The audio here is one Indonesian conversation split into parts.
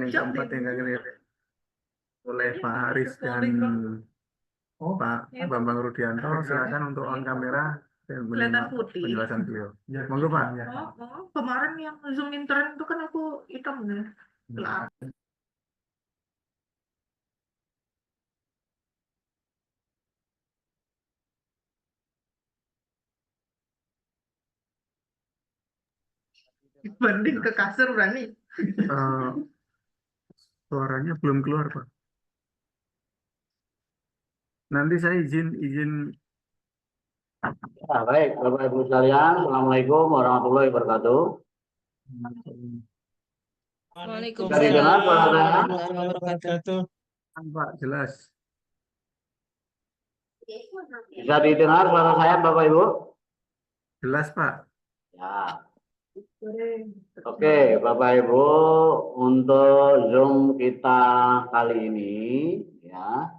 yang keempat yang oleh Pak Haris dan Pak Bambang Rudianto. Silakan untuk on kamera dan menyimak penjelasan beliau. Monggo Pak. Kemarin yang Zoom intern itu kan aku hitam ya. Banding ke kasur berani. Suaranya belum keluar Pak. Nanti saya izin. Ya, baik, Bapak Ibu sekalian, Assalamualaikum warahmatullahi wabarakatuh. Waalaikumsalam Bisa didengar suara saya? warahmatullahi wabarakatuh. Pak, jelas. Bisa didengar suara saya, Bapak Ibu? Jelas Pak. Ya. Oke, Bapak Ibu, untuk Zoom kita kali ini, ya,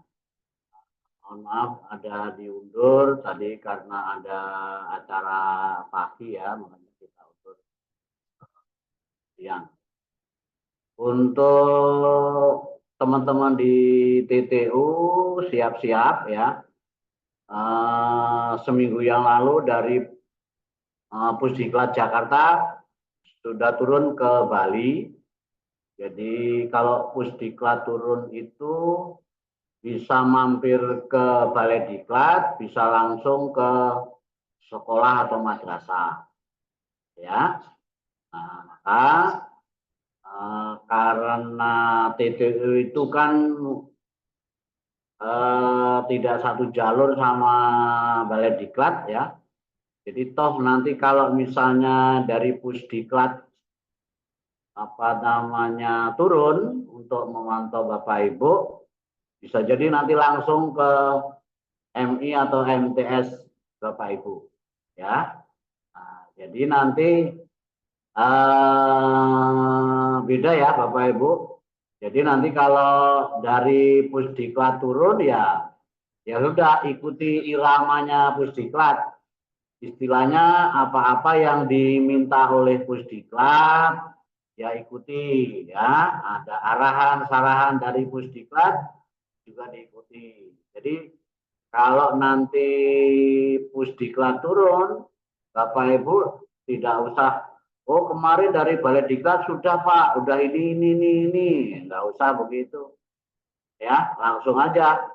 mohon maaf ada diundur tadi karena ada acara pagi ya, makanya kita undur siang. Untuk teman-teman di TTU siap-siap ya. Seminggu yang lalu dari Pusdiklat Jakarta sudah turun ke Bali. Jadi kalau Pusdiklat turun itu bisa mampir ke Balai Diklat, bisa langsung ke sekolah atau madrasah. Ya. Nah, maka karena TTU itu kan tidak satu jalur sama Balai Diklat ya. Jadi toh nanti kalau misalnya dari Pusdiklat turun untuk memantau Bapak Ibu, bisa jadi nanti langsung ke MI atau MTS Bapak Ibu ya. Nah, jadi nanti beda ya Bapak Ibu. Jadi nanti kalau dari Pusdiklat turun ya sudah ikuti iramanya Pusdiklat. Istilahnya apa-apa yang diminta oleh Pusdiklat ya ikuti ya. Ada arahan-sarahan dari Pusdiklat juga diikuti. Jadi kalau nanti Pusdiklat turun, Bapak Ibu tidak usah, oh kemarin dari Balai Diklat sudah Pak, udah ini, nggak usah begitu. Ya, langsung aja.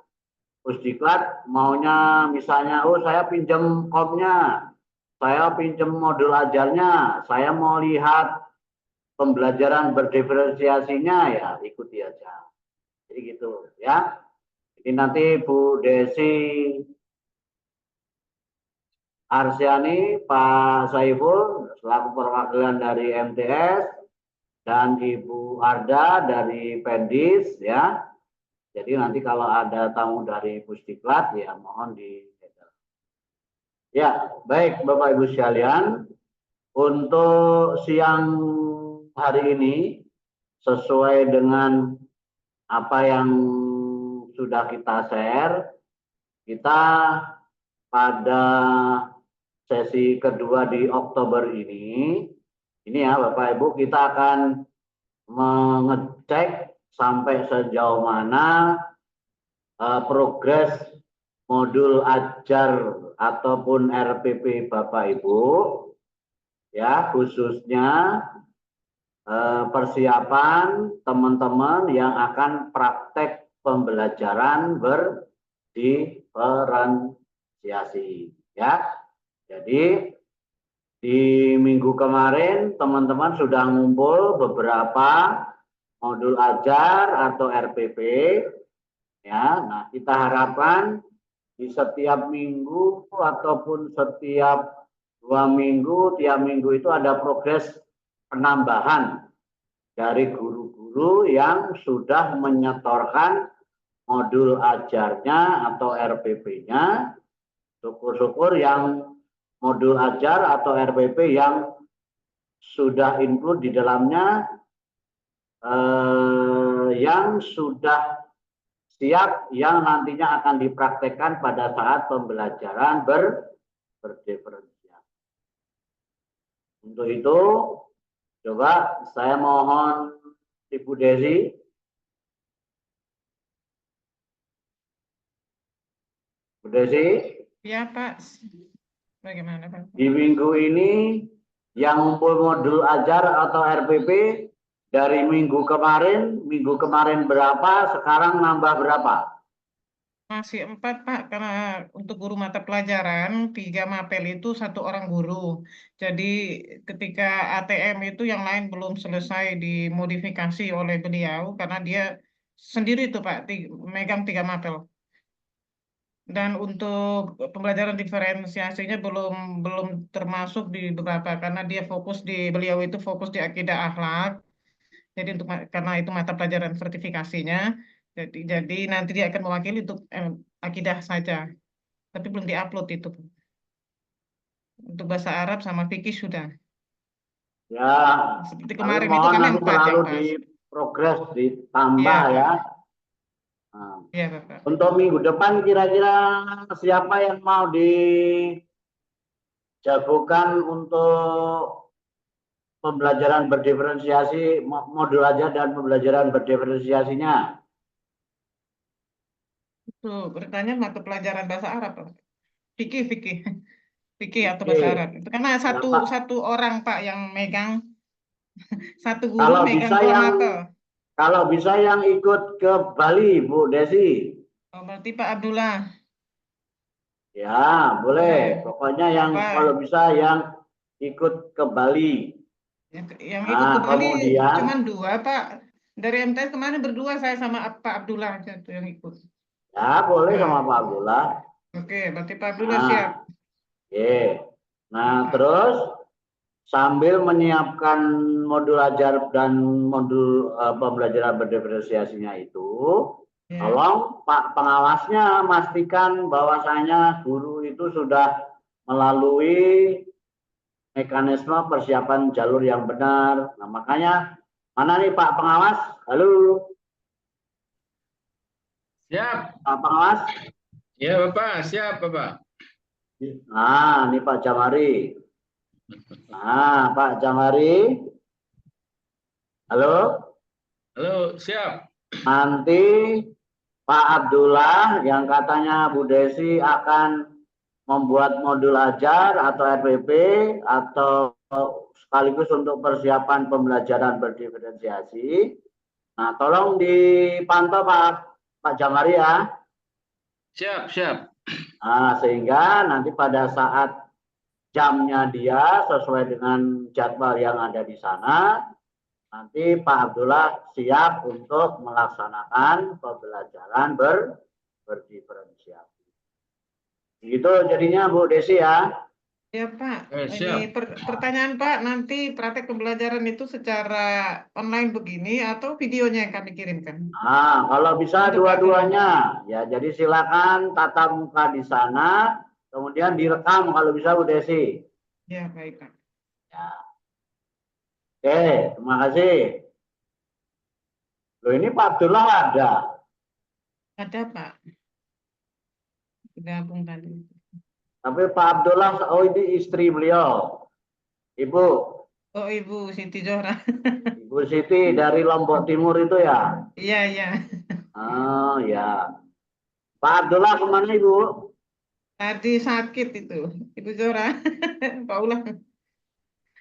Pusdiklat maunya misalnya, oh saya pinjam komnya, saya pinjam modul ajarnya, saya mau lihat pembelajaran berdiferensiasinya, ya ikuti aja. Jadi gitu ya. Jadi nanti Bu Desi Arsyani, Pak Saiful selaku perwakilan dari MTS dan Ibu Arda dari Pendis ya. Jadi nanti kalau ada tamu dari Pusdiklat ya mohon di. Ya, baik Bapak Ibu sekalian, untuk siang hari ini sesuai dengan apa yang sudah kita share, kita pada sesi kedua di Oktober ini ya Bapak Ibu, kita akan mengecek sampai sejauh mana progres modul ajar ataupun RPP Bapak Ibu ya, khususnya persiapan teman-teman yang akan praktek pembelajaran berdiferensiasi ya. Jadi di minggu kemarin teman-teman sudah ngumpul beberapa modul ajar atau RPP ya. Nah, kita harapkan di setiap minggu ataupun setiap 2 minggu, tiap minggu itu ada progres penambahan dari guru-guru yang sudah menyetorkan modul ajarnya atau RPP-nya. Syukur-syukur yang modul ajar atau RPP yang sudah include di dalamnya yang sudah siap, yang nantinya akan dipraktekkan pada saat pembelajaran berdiferensiasi. Untuk itu, coba saya mohon Ibu Desi. Bu Desi, Ya Pak, bagaimana Pak? di minggu ini yang ngumpul modul ajar atau RPP dari minggu kemarin berapa, sekarang nambah berapa? Masih 4 Pak, karena untuk guru mata pelajaran 3 mapel itu 1 orang guru. Jadi ketika ATM itu yang lain belum selesai dimodifikasi oleh beliau karena dia sendiri itu Pak megang 3 mapel. Dan untuk pembelajaran diferensiasinya belum belum termasuk di beberapa karena dia beliau itu fokus di akidah akhlak. Jadi karena itu mata pelajaran sertifikasinya. Jadi nanti dia akan mewakili untuk akidah saja. Tapi belum diupload itu. Untuk bahasa Arab sama fikih sudah. Ya, Seperti tapi kemarin itu mohon kan yang nanti 4 yang selalu pas. di progres Iya ditambah ya. Pak. Nah, Iya Bapak. untuk minggu depan kira-kira siapa yang mau dijagokan untuk pembelajaran berdiferensiasi, modul aja dan pembelajaran berdiferensiasinya? Itu bertanya mata pelajaran bahasa Arab Pak. Fikih, fikih. Fikih atau bahasa Oke, Arab. Itu karena ya Pak. satu orang Pak yang megang, satu guru Kalau megang bisa 2 yang mapel. kalau bisa yang ikut ke Bali, Bu Desi. Oh, berarti Pak Abdullah. Ya, boleh. Ya, Pokoknya yang kalau Pak. bisa yang ikut ke Bali. Yang ikut Nah, ke Bali kemudian cuma 2 Pak. Dari MTS kemarin berdua saya sama Pak Abdullah aja tuh yang ikut. ya boleh sama Nah, Pak Abdullah. oke, berarti Pak Abdullah siap. Nah, oke. Nah, Nah, terus sambil menyiapkan modul ajar dan modul pembelajaran berdiferensiasinya itu, ya. tolong Pak pengawasnya pastikan bahwasanya guru itu sudah melalui mekanisme persiapan jalur yang benar. Nah, makanya mana nih Pak pengawas? Halo, Siap. Pak pengawas. Ya, Bapak. Siap, Bapak. Nah, ini Pak Jamari. Nah, Pak Jamari. Halo. Halo, siap. Nanti Pak Abdullah yang katanya Bu Desi akan membuat modul ajar atau RPP atau sekaligus untuk persiapan pembelajaran berdiferensiasi. Nah, tolong dipantau Pak Jamari ya. Siap, siap. Nah, sehingga nanti pada saat jamnya dia sesuai dengan jadwal yang ada di sana, nanti Pak Abdullah siap untuk melaksanakan pembelajaran berdiferensiasi. Gitu jadinya Bu Desi ya. Ya Pak, Siap. ini pertanyaan Pak, nanti praktek pembelajaran itu secara online begini atau videonya yang kami kirimkan? Nah, kalau bisa Untuk Pak Abdullah. dua-duanya. Ya, jadi silakan tatap muka di sana, kemudian direkam kalau bisa Bu Desi. Ya, baik Pak. Ya. Oke, terima kasih. Loh, ini Pak Abdullah ada. Ada Pak, gabung tadi. Tapi Pak Abdullah, oh ini istri beliau. Ibu, Oh Ibu Siti Johra. Ibu Siti dari Lombok Timur itu ya? Iya, iya. Oh ya. Pak Abdullah kemana Ibu? Tadi sakit itu, Ibu Johra. Pak Ulah.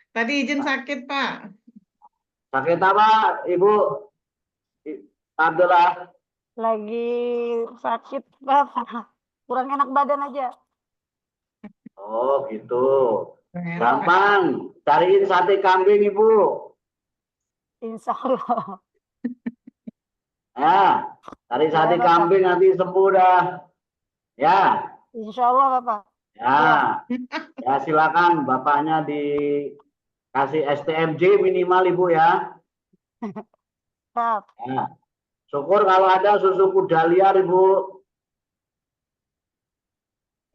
Tadi izin sakit Pak. Sakit apa Ibu? Pak Abdullah? Lagi sakit, Bapak. Kurang enak badan aja. Oh gitu. Gampang. Cariin sate kambing Ibu. Insya Allah. Ya, cari sate Bapak. kambing nanti sembuh dah. Ya. Insya Allah, Bapak. Ya. Ya silakan bapaknya dikasih STMJ minimal Ibu ya. Siap. Ya. Syukur kalau ada susu kuda liar Ibu.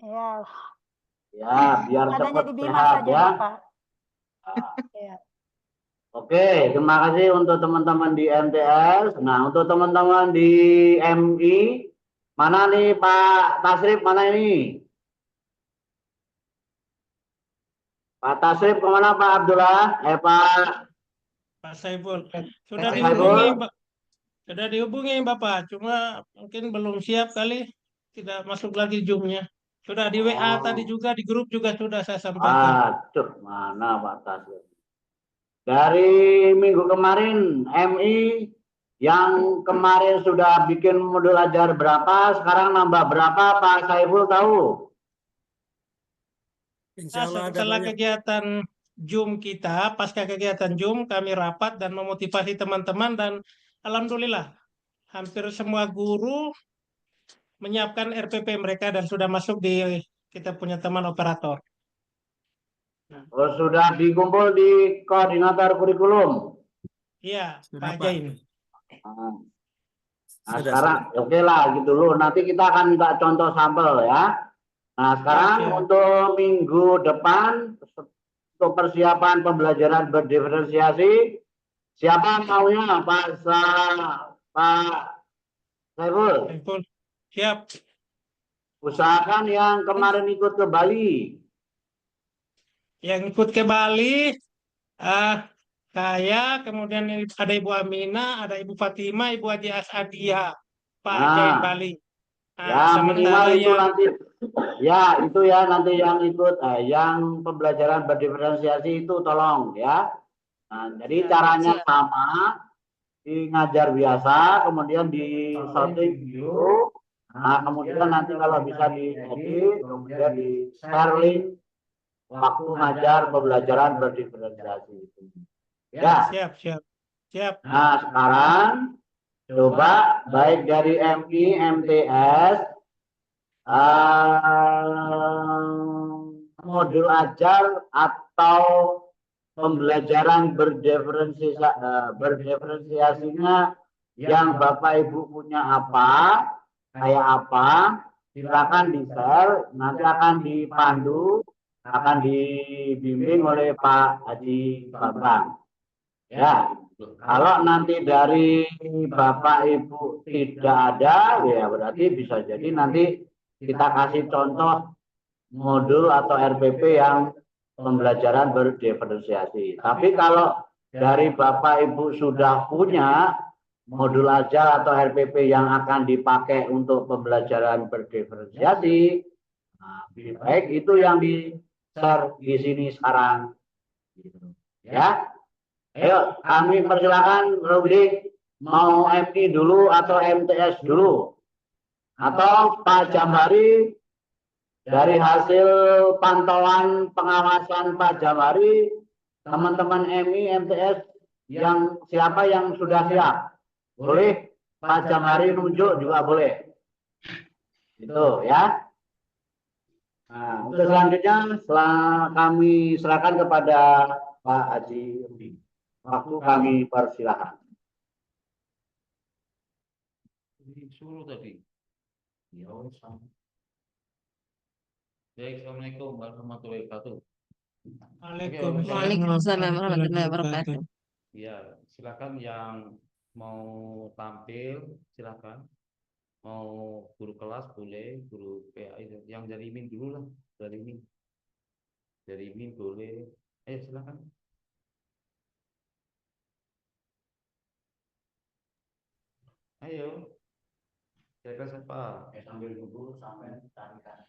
Ya. Ya, biar Adanya cepat di Bima sehat saja, ya. Bapak. Nah. Ya. Oke, terima kasih untuk teman-teman di MTS. Nah, untuk teman-teman di MI, mana nih Pak Tasrif, mana ini? Pak Tasrif kemana Pak Abdullah? Pak Pak Saiful. Sudah Pak dihubungi, Saiful? sudah dihubungi Bapak, cuma mungkin belum siap kali, tidak masuk lagi Zoom-nya. Sudah di WA tadi Oh, juga, di grup juga sudah saya sampaikan. aduh, mana Pak Taslim? Dari minggu kemarin, MI yang kemarin sudah bikin modul ajar berapa, sekarang nambah berapa, Pak Saiful tahu? Nah, Insya Allah ada setelah banyak. kegiatan Zoom kita, pasca kegiatan Zoom, kami rapat dan memotivasi teman-teman dan alhamdulillah hampir semua guru menyiapkan RPP mereka dan sudah masuk di kita punya teman operator. Oh, sudah dikumpul di koordinator kurikulum. Iya, Sudah, Pak Pak. Jain. Nah, Sudah, sekarang oke lah gitu loh. Nanti kita akan minta contoh sampel ya. Nah, sekarang Siap. untuk minggu depan untuk persiapan pembelajaran berdiferensiasi, siapa maunya Pak Saiful? Saiful. Siap. Usahakan yang kemarin ikut ke Bali. Yang ikut ke Bali, saya, kemudian ada Ibu Amina, ada Ibu Fatima, Ibu Haji Asadia, Pak Jain Nah, Bali. Nah, ya minimal sementara itu yang nanti ya itu ya nanti yang ikut yang pembelajaran berdiferensiasi itu tolong ya. Nah, jadi Ya, caranya siap. sama, di ngajar biasa, kemudian di shooting video. Nah, kemudian nanti kalau bisa diedit, kemudian di share link waktu ngajar pembelajaran berdiferensiasi itu. Ya. siap. Siap. Nah, sekarang coba baik dari MI, MTS, modul ajar atau pembelajaran berdiferensiasinya yang Bapak Ibu punya apa, kayak apa, silakan di-share, nanti akan dipandu, akan dibimbing oleh Pak Haji Bambang. Ya, kalau nanti dari Bapak Ibu tidak ada, ya berarti bisa jadi nanti kita kasih contoh modul atau RPP yang pembelajaran berdiferensiasi. Tapi kalau dari Bapak Ibu sudah punya modul ajar atau RPP yang akan dipakai untuk pembelajaran berdiferensiasi, nah, lebih baik itu yang di-share di sini sekarang. Ya. Ayo, kami persilakan Rudi, mau MI dulu atau MTS dulu? Atau Pak Jamhari, dari hasil pantauan pengawasan Pak Jamhari, teman-teman MI, MTS, yang siapa yang sudah siap? Boleh Pak Jamhari nunjuk juga boleh. Itu ya. Nah, untuk selanjutnya setelah kami serahkan kepada Pak Haji Rudi. Waktu kami persilakan. Disuruh tadi. Ya, sama. Baik, Assalamualaikum warahmatullahi wabarakatuh. Waalaikumsalam warahmatullahi wabarakatuh. Ya, silakan yang mau tampil, silakan. Mau guru kelas boleh, guru PA yang dari MIN dulu lah, dari MIN. Dari MIN boleh. Ayo silakan. Ayo. Silakan siapa? Sambil nunggu sampai carikan.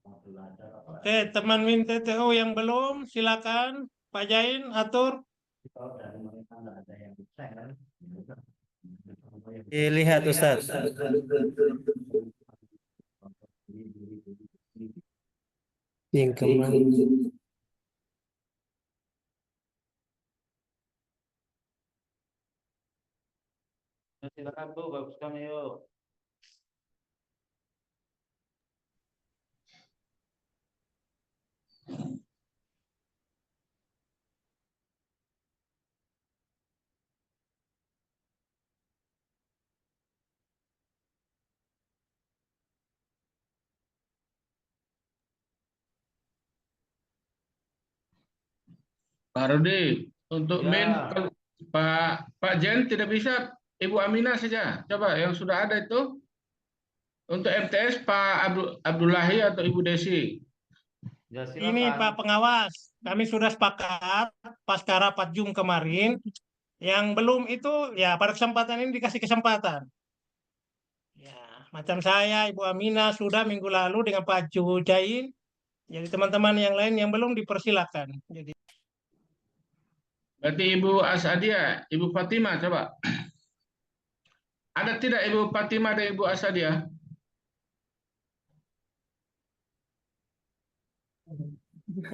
Oke, teman Min TTO yang belum, silakan Pak Jain atur. Dilihat Ustaz. Yang kemarin. Silakan Bu, baguskan yuk. Pak Rudi, untuk Ya. MIN Pak Jen tidak bisa, Ibu Aminah saja. Coba yang sudah ada itu. Untuk MTS Pak Abdullahi atau Ibu Desi. Ya Ini silakan. Pak Pengawas, kami sudah sepakat pasca rapat Jum kemarin. Yang belum itu ya pada kesempatan ini dikasih kesempatan. Ya, macam saya, Ibu Amina sudah minggu lalu dengan Pak Jain. Jadi teman-teman yang lain yang belum dipersilakan. Jadi Berarti Ibu Asadia, Ibu Fatima coba. Ada tidak Ibu Fatima dan Ibu Asadia?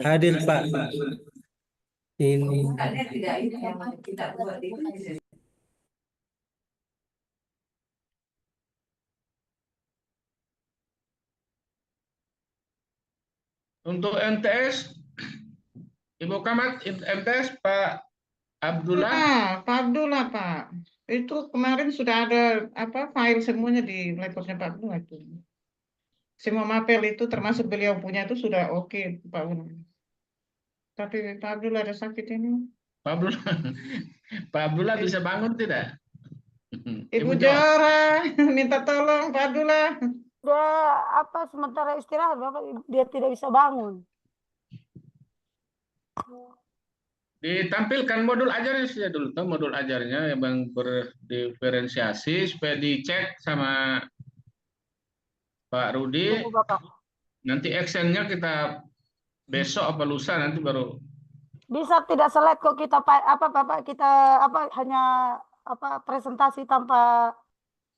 Hadir Pak. Ini Untuk MTS, Ibu Kamat, MTS Pak Abdullah. Pak Abdullah, Pak. Itu kemarin sudah ada apa file semuanya di laptopnya Pak Abdullah itu. Semua mapel itu termasuk beliau punya itu sudah oke, Pak Abdullah. Tapi Pak Abdullah ada sakit ini. Pak Abdullah, Pak Abdullah bisa bangun tidak? Ibu Ibu Jo, Jora, minta tolong Pak Abdullah. Dia apa sementara istirahat Bapak dia tidak bisa bangun. ditampilkan modul ajarnya saja dulu, tuh modul ajarnya yang berdiferensiasi supaya dicek sama Pak Rudi. Tunggu Bapak. Nanti actionnya kita besok apa lusa nanti baru. Bisa tidak select kok kita apa Bapak kita apa hanya apa presentasi tanpa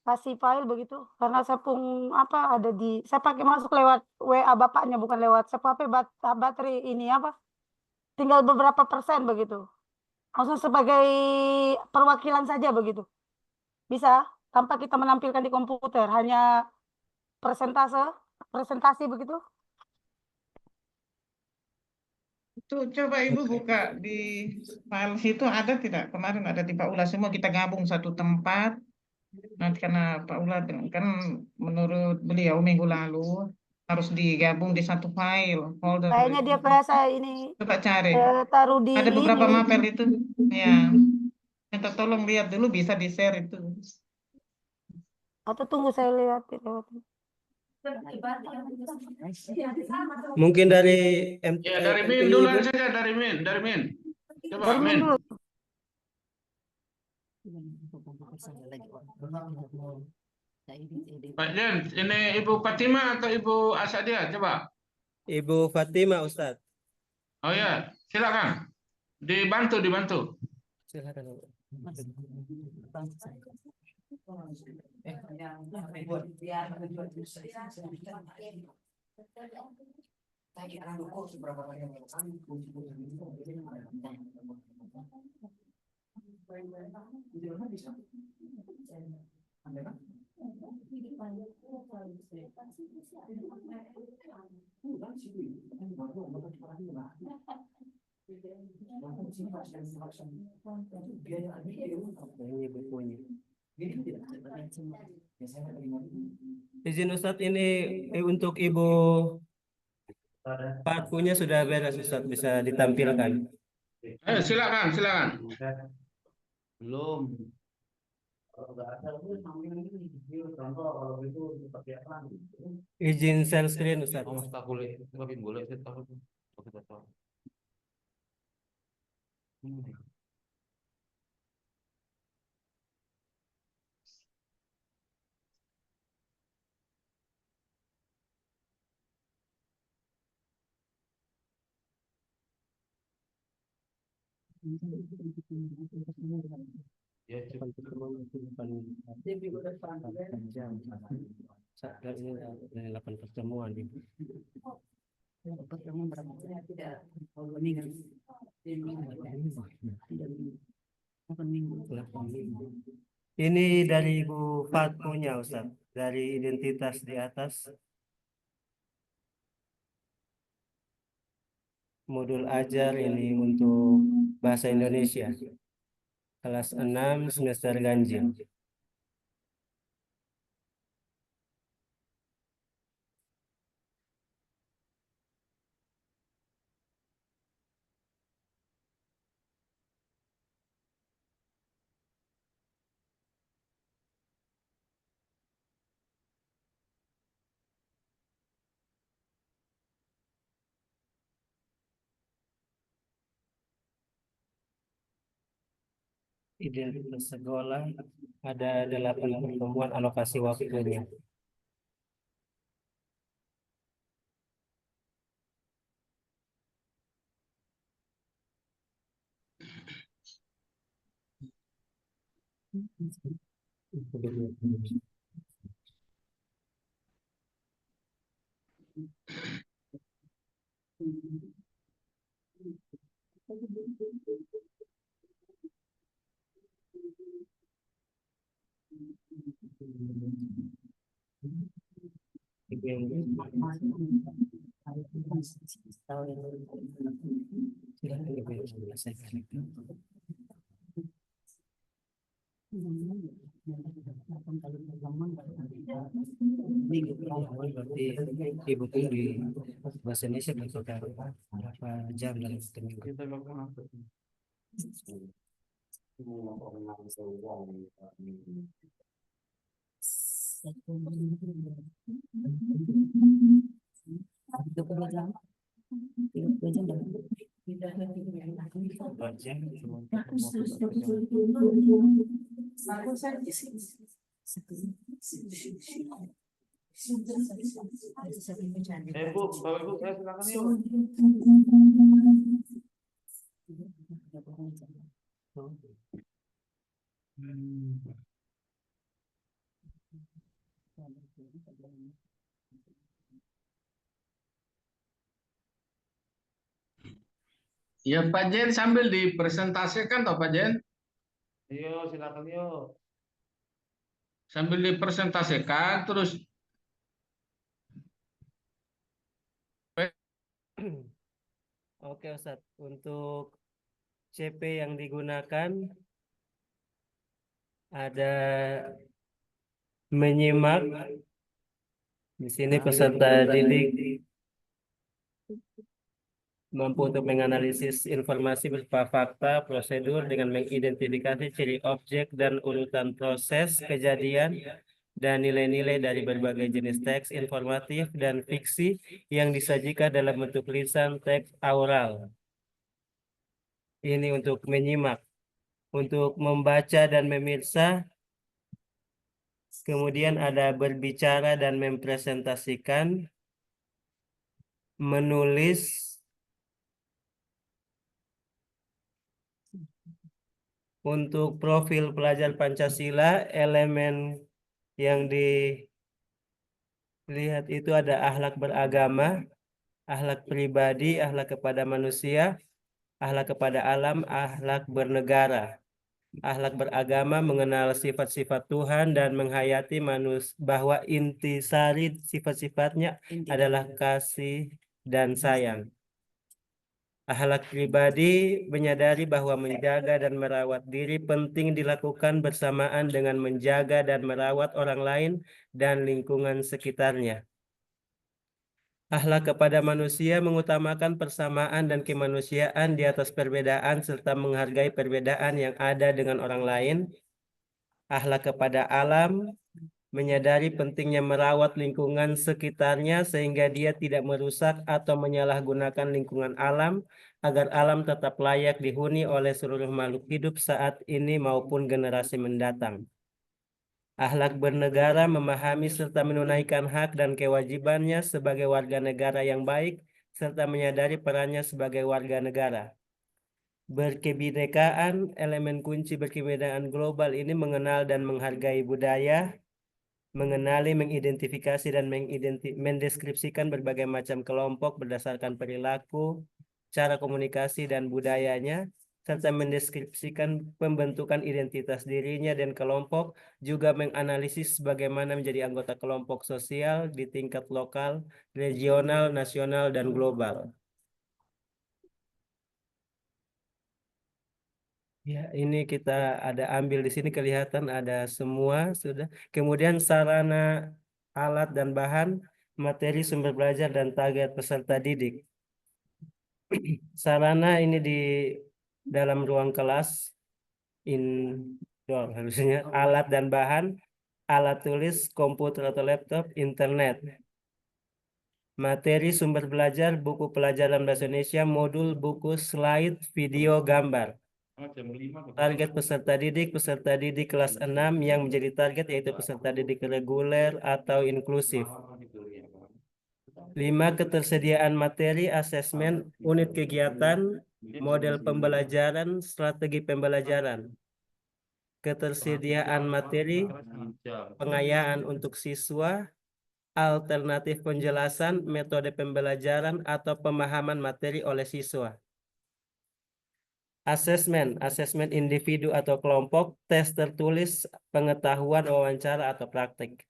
kasih file begitu karena saya pun apa ada di saya pakai masuk lewat WA bapaknya bukan lewat saya pakai baterai ini apa tinggal beberapa persen begitu langsung sebagai perwakilan saja begitu bisa tanpa kita menampilkan di komputer hanya presentasi begitu. Itu coba Ibu buka di file situ ada tidak? Kemarin ada di Pak Ula semua kita gabung satu tempat. Nanti karena Pak Ula kan menurut beliau minggu lalu harus digabung di satu file folder. Kayaknya dia biasa ini Coba cari. taruh di Ada beberapa ini mapel itu. Ya. Minta tolong lihat dulu bisa di-share itu. atau tunggu saya lihat lewat. mungkin dari Ya dari Min MTI, duluan Ibu. saja, dari Min. Coba Dari Min. dulu. Pak Jen, ini Ibu Fatima atau Ibu Asadia? Coba. Ibu Fatima Ustadz. Oh ya, silakan. Dibantu. Silakan. Ini bukunya. Izin Ustadz ini untuk Ibu pakunya sudah beres Ustadz bisa ditampilkan. Ayo silakan. Belum. Izin share screen Ustadz. Oh, tak boleh. Tapi boleh saya tahu. Kita tahu. Ya, cukup. Ini 8 pertemuan. Ini dari Ibu Fatmunya Ustaz, dari identitas di atas. Modul ajar ini untuk bahasa Indonesia. Kelas 6 semester ganjil. identitas sekolah, ada 8 pertemuan alokasi waktunya. Ibu tuh di bahasa Indonesia berapa jam dalam seminggu? Kita lakukan apa? Bu, Bapak Ibu, saya silakan yuk. Ya Pak Jen sambil dipresentasikan toh Pak Jen, Ayo, silakan yuk. sambil dipresentasikan terus Oke Ustadz, untuk CP yang digunakan ada menyimak. Di sini peserta didik mampu untuk menganalisis informasi berupa fakta, prosedur dengan mengidentifikasi ciri objek dan urutan proses kejadian dan nilai-nilai dari berbagai jenis teks informatif dan fiksi yang disajikan dalam bentuk lisan teks aural. Ini untuk menyimak. Untuk membaca dan memirsa, kemudian ada berbicara dan mempresentasikan, menulis, untuk profil pelajar Pancasila, elemen yang dilihat itu ada akhlak beragama, akhlak pribadi, akhlak kepada manusia, akhlak kepada alam, akhlak bernegara. Akhlak beragama mengenal sifat-sifat Tuhan dan menghayati bahwa intisari sifat-sifatnya adalah kasih dan sayang. Akhlak pribadi menyadari bahwa menjaga dan merawat diri penting dilakukan bersamaan dengan menjaga dan merawat orang lain dan lingkungan sekitarnya. Akhlak kepada manusia mengutamakan persamaan dan kemanusiaan di atas perbedaan serta menghargai perbedaan yang ada dengan orang lain. Akhlak kepada alam menyadari pentingnya merawat lingkungan sekitarnya sehingga dia tidak merusak atau menyalahgunakan lingkungan alam agar alam tetap layak dihuni oleh seluruh makhluk hidup saat ini maupun generasi mendatang. Akhlak bernegara memahami serta menunaikan hak dan kewajibannya sebagai warga negara yang baik serta menyadari perannya sebagai warga negara. Berkebinekaan, elemen kunci berkebinekaan global ini mengenal dan menghargai budaya, mengenali, mengidentifikasi, dan mendeskripsikan berbagai macam kelompok berdasarkan perilaku, cara komunikasi, dan budayanya, serta mendeskripsikan pembentukan identitas dirinya dan kelompok, juga menganalisis bagaimana menjadi anggota kelompok sosial di tingkat lokal, regional, nasional, dan global. Ya, ini kita ada ambil di sini kelihatan ada semua sudah. Kemudian sarana, alat dan bahan, materi sumber belajar dan target peserta didik. Sarana ini di dalam ruang kelas indoor harusnya, alat dan bahan, alat tulis, komputer atau laptop, internet. Materi sumber belajar, buku pelajaran bahasa Indonesia, modul, buku, slide, video, gambar. Jam 5. Target peserta didik kelas 6 yang menjadi target yaitu peserta didik reguler atau inklusif. 5. Ketersediaan materi, asesmen, unit kegiatan, model pembelajaran, strategi pembelajaran. Ketersediaan materi, pengayaan untuk siswa, alternatif penjelasan, metode pembelajaran atau pemahaman materi oleh siswa. Asesmen individu atau kelompok, tes tertulis, pengetahuan, wawancara atau praktek.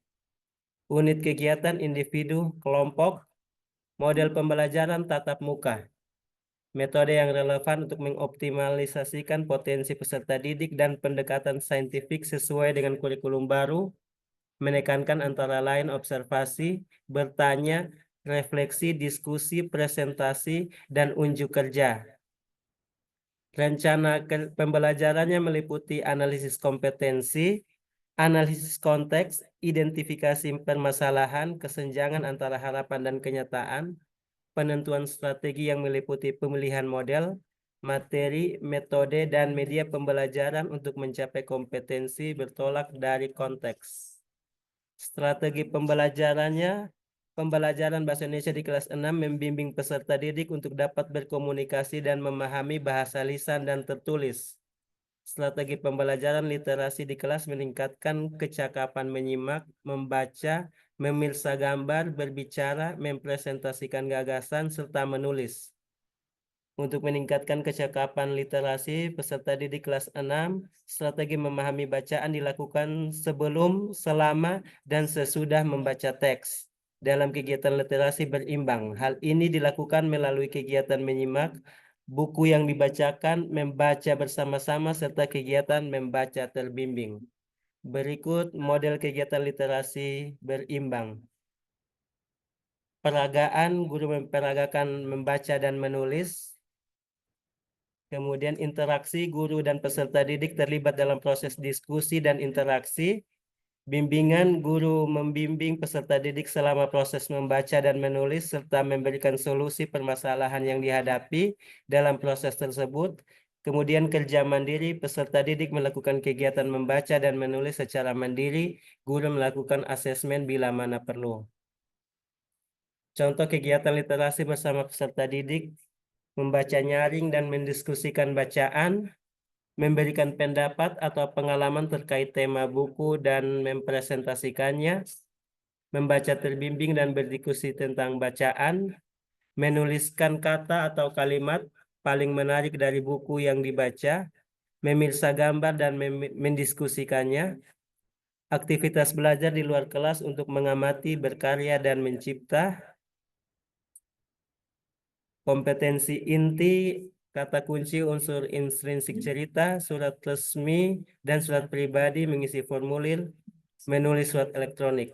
Unit kegiatan individu, kelompok, model pembelajaran tatap muka. Metode yang relevan untuk mengoptimalisasikan potensi peserta didik dan pendekatan saintifik sesuai dengan kurikulum baru, menekankan antara lain observasi, bertanya, refleksi, diskusi, presentasi, dan unjuk kerja. Rencana pembelajarannya meliputi analisis kompetensi, analisis konteks, identifikasi permasalahan, kesenjangan antara harapan dan kenyataan, penentuan strategi yang meliputi pemilihan model, materi, metode, dan media pembelajaran untuk mencapai kompetensi bertolak dari konteks. Strategi pembelajarannya, pembelajaran bahasa Indonesia di kelas 6 membimbing peserta didik untuk dapat berkomunikasi dan memahami bahasa lisan dan tertulis. Strategi pembelajaran literasi di kelas meningkatkan kecakapan menyimak, membaca, memirsa gambar, berbicara, mempresentasikan gagasan, serta menulis. Untuk meningkatkan kecakapan literasi peserta didik kelas 6, strategi memahami bacaan dilakukan sebelum, selama, dan sesudah membaca teks. Dalam kegiatan literasi berimbang, hal ini dilakukan melalui kegiatan menyimak, buku yang dibacakan, membaca bersama-sama, serta kegiatan membaca terbimbing. Berikut model kegiatan literasi berimbang. Peragaan, guru memperagakan membaca dan menulis. Kemudian interaksi, guru dan peserta didik terlibat dalam proses diskusi dan interaksi. Bimbingan, guru membimbing peserta didik selama proses membaca dan menulis serta memberikan solusi permasalahan yang dihadapi dalam proses tersebut. Kemudian kerja mandiri, peserta didik melakukan kegiatan membaca dan menulis secara mandiri, guru melakukan asesmen bila mana perlu. Contoh kegiatan literasi bersama peserta didik: membaca nyaring dan mendiskusikan bacaan, memberikan pendapat atau pengalaman terkait tema buku dan mempresentasikannya, membaca terbimbing dan berdiskusi tentang bacaan, menuliskan kata atau kalimat paling menarik dari buku yang dibaca, memirsa gambar dan mendiskusikannya, aktivitas belajar di luar kelas untuk mengamati, berkarya, dan mencipta. Kompetensi inti, kata kunci, unsur intrinsik cerita, surat resmi, dan surat pribadi, mengisi formulir, menulis surat elektronik.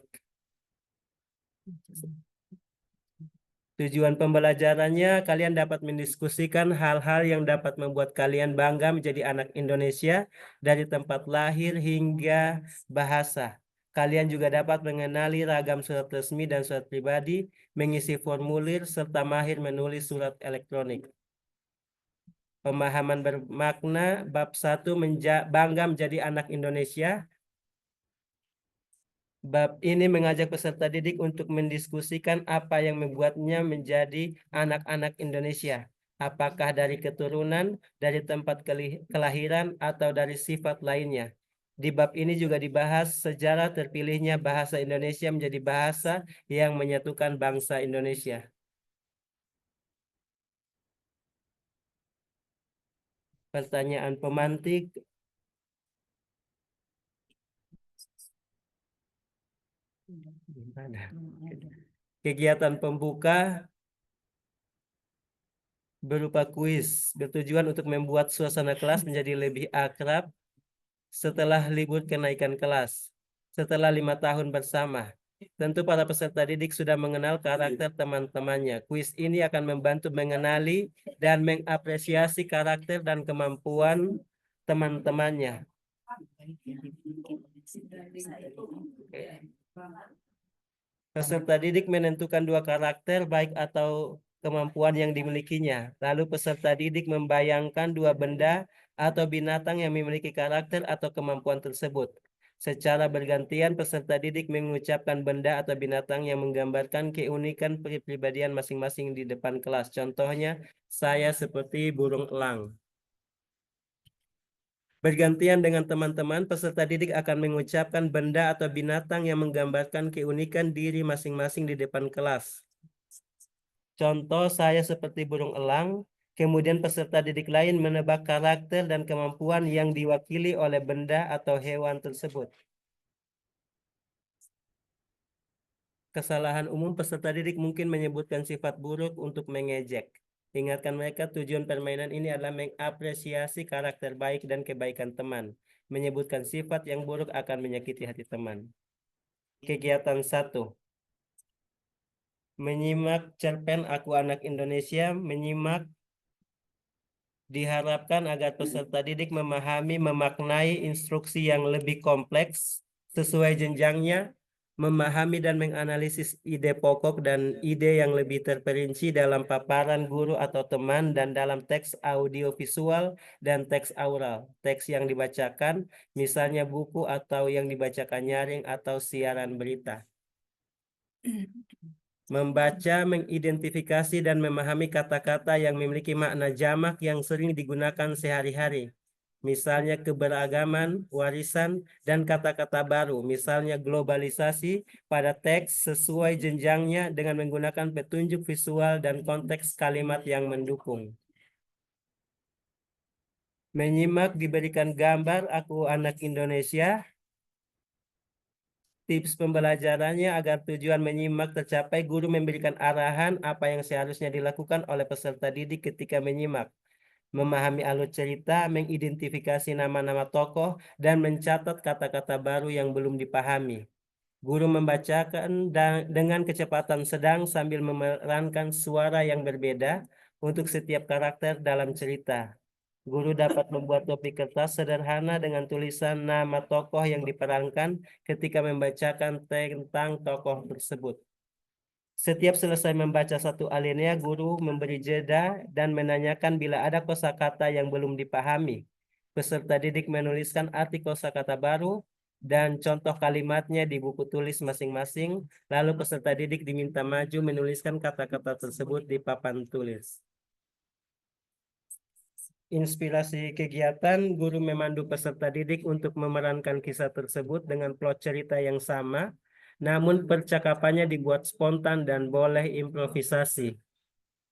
Tujuan pembelajarannya, kalian dapat mendiskusikan hal-hal yang dapat membuat kalian bangga menjadi anak Indonesia dari tempat lahir hingga bahasa. Kalian juga dapat mengenali ragam surat resmi dan surat pribadi, mengisi formulir, serta mahir menulis surat elektronik. Pemahaman bermakna, bab 1, bangga menjadi anak Indonesia. Bab ini mengajak peserta didik untuk mendiskusikan apa yang membuatnya menjadi anak-anak Indonesia. Apakah dari keturunan, dari tempat kelahiran, atau dari sifat lainnya. Di bab ini juga dibahas sejarah terpilihnya bahasa Indonesia menjadi bahasa yang menyatukan bangsa Indonesia. Pertanyaan pemantik. Kegiatan pembuka berupa kuis, bertujuan untuk membuat suasana kelas menjadi lebih akrab setelah libur kenaikan kelas, setelah 5 tahun bersama. Tentu para peserta didik sudah mengenal karakter teman-temannya. Kuis ini akan membantu mengenali dan mengapresiasi karakter dan kemampuan teman-temannya. Peserta didik menentukan 2 karakter baik atau kemampuan yang dimilikinya. Lalu peserta didik membayangkan 2 benda atau binatang yang memiliki karakter atau kemampuan tersebut. Secara bergantian, peserta didik mengucapkan benda atau binatang yang menggambarkan keunikan kepribadian masing-masing di depan kelas. Contohnya, saya seperti burung elang. Bergantian dengan teman-teman, peserta didik akan mengucapkan benda atau binatang yang menggambarkan keunikan diri masing-masing di depan kelas. Contoh, saya seperti burung elang. Kemudian peserta didik lain menebak karakter dan kemampuan yang diwakili oleh benda atau hewan tersebut. Kesalahan umum peserta didik mungkin menyebutkan sifat buruk untuk mengejek. Ingatkan mereka tujuan permainan ini adalah mengapresiasi karakter baik dan kebaikan teman. Menyebutkan sifat yang buruk akan menyakiti hati teman. Kegiatan 1. Menyimak cerpen Aku Anak Indonesia. Menyimak diharapkan agar peserta didik memahami, memaknai instruksi yang lebih kompleks sesuai jenjangnya, memahami dan menganalisis ide pokok dan ide yang lebih terperinci dalam paparan guru atau teman dan dalam teks audiovisual dan teks aural. Teks yang dibacakan, misalnya buku atau yang dibacakan nyaring atau siaran berita. Membaca, mengidentifikasi, dan memahami kata-kata yang memiliki makna jamak yang sering digunakan sehari-hari. Misalnya keberagaman, warisan, dan kata-kata baru. Misalnya globalisasi pada teks sesuai jenjangnya dengan menggunakan petunjuk visual dan konteks kalimat yang mendukung. Menyimak diberikan gambar Aku Anak Indonesia. Tips pembelajarannya agar tujuan menyimak tercapai, guru memberikan arahan apa yang seharusnya dilakukan oleh peserta didik ketika menyimak. Memahami alur cerita, mengidentifikasi nama-nama tokoh, dan mencatat kata-kata baru yang belum dipahami. Guru membacakan dengan kecepatan sedang sambil memerankan suara yang berbeda untuk setiap karakter dalam cerita. Guru dapat membuat topik kertas sederhana dengan tulisan nama tokoh yang diperankan ketika membacakan tentang tokoh tersebut. Setiap selesai membaca satu alinea, guru memberi jeda dan menanyakan bila ada kosakata yang belum dipahami. Peserta didik menuliskan arti kosakata baru dan contoh kalimatnya di buku tulis masing-masing. Lalu peserta didik diminta maju menuliskan kata-kata tersebut di papan tulis. Inspirasi kegiatan, guru memandu peserta didik untuk memerankan kisah tersebut dengan plot cerita yang sama, namun percakapannya dibuat spontan dan boleh improvisasi.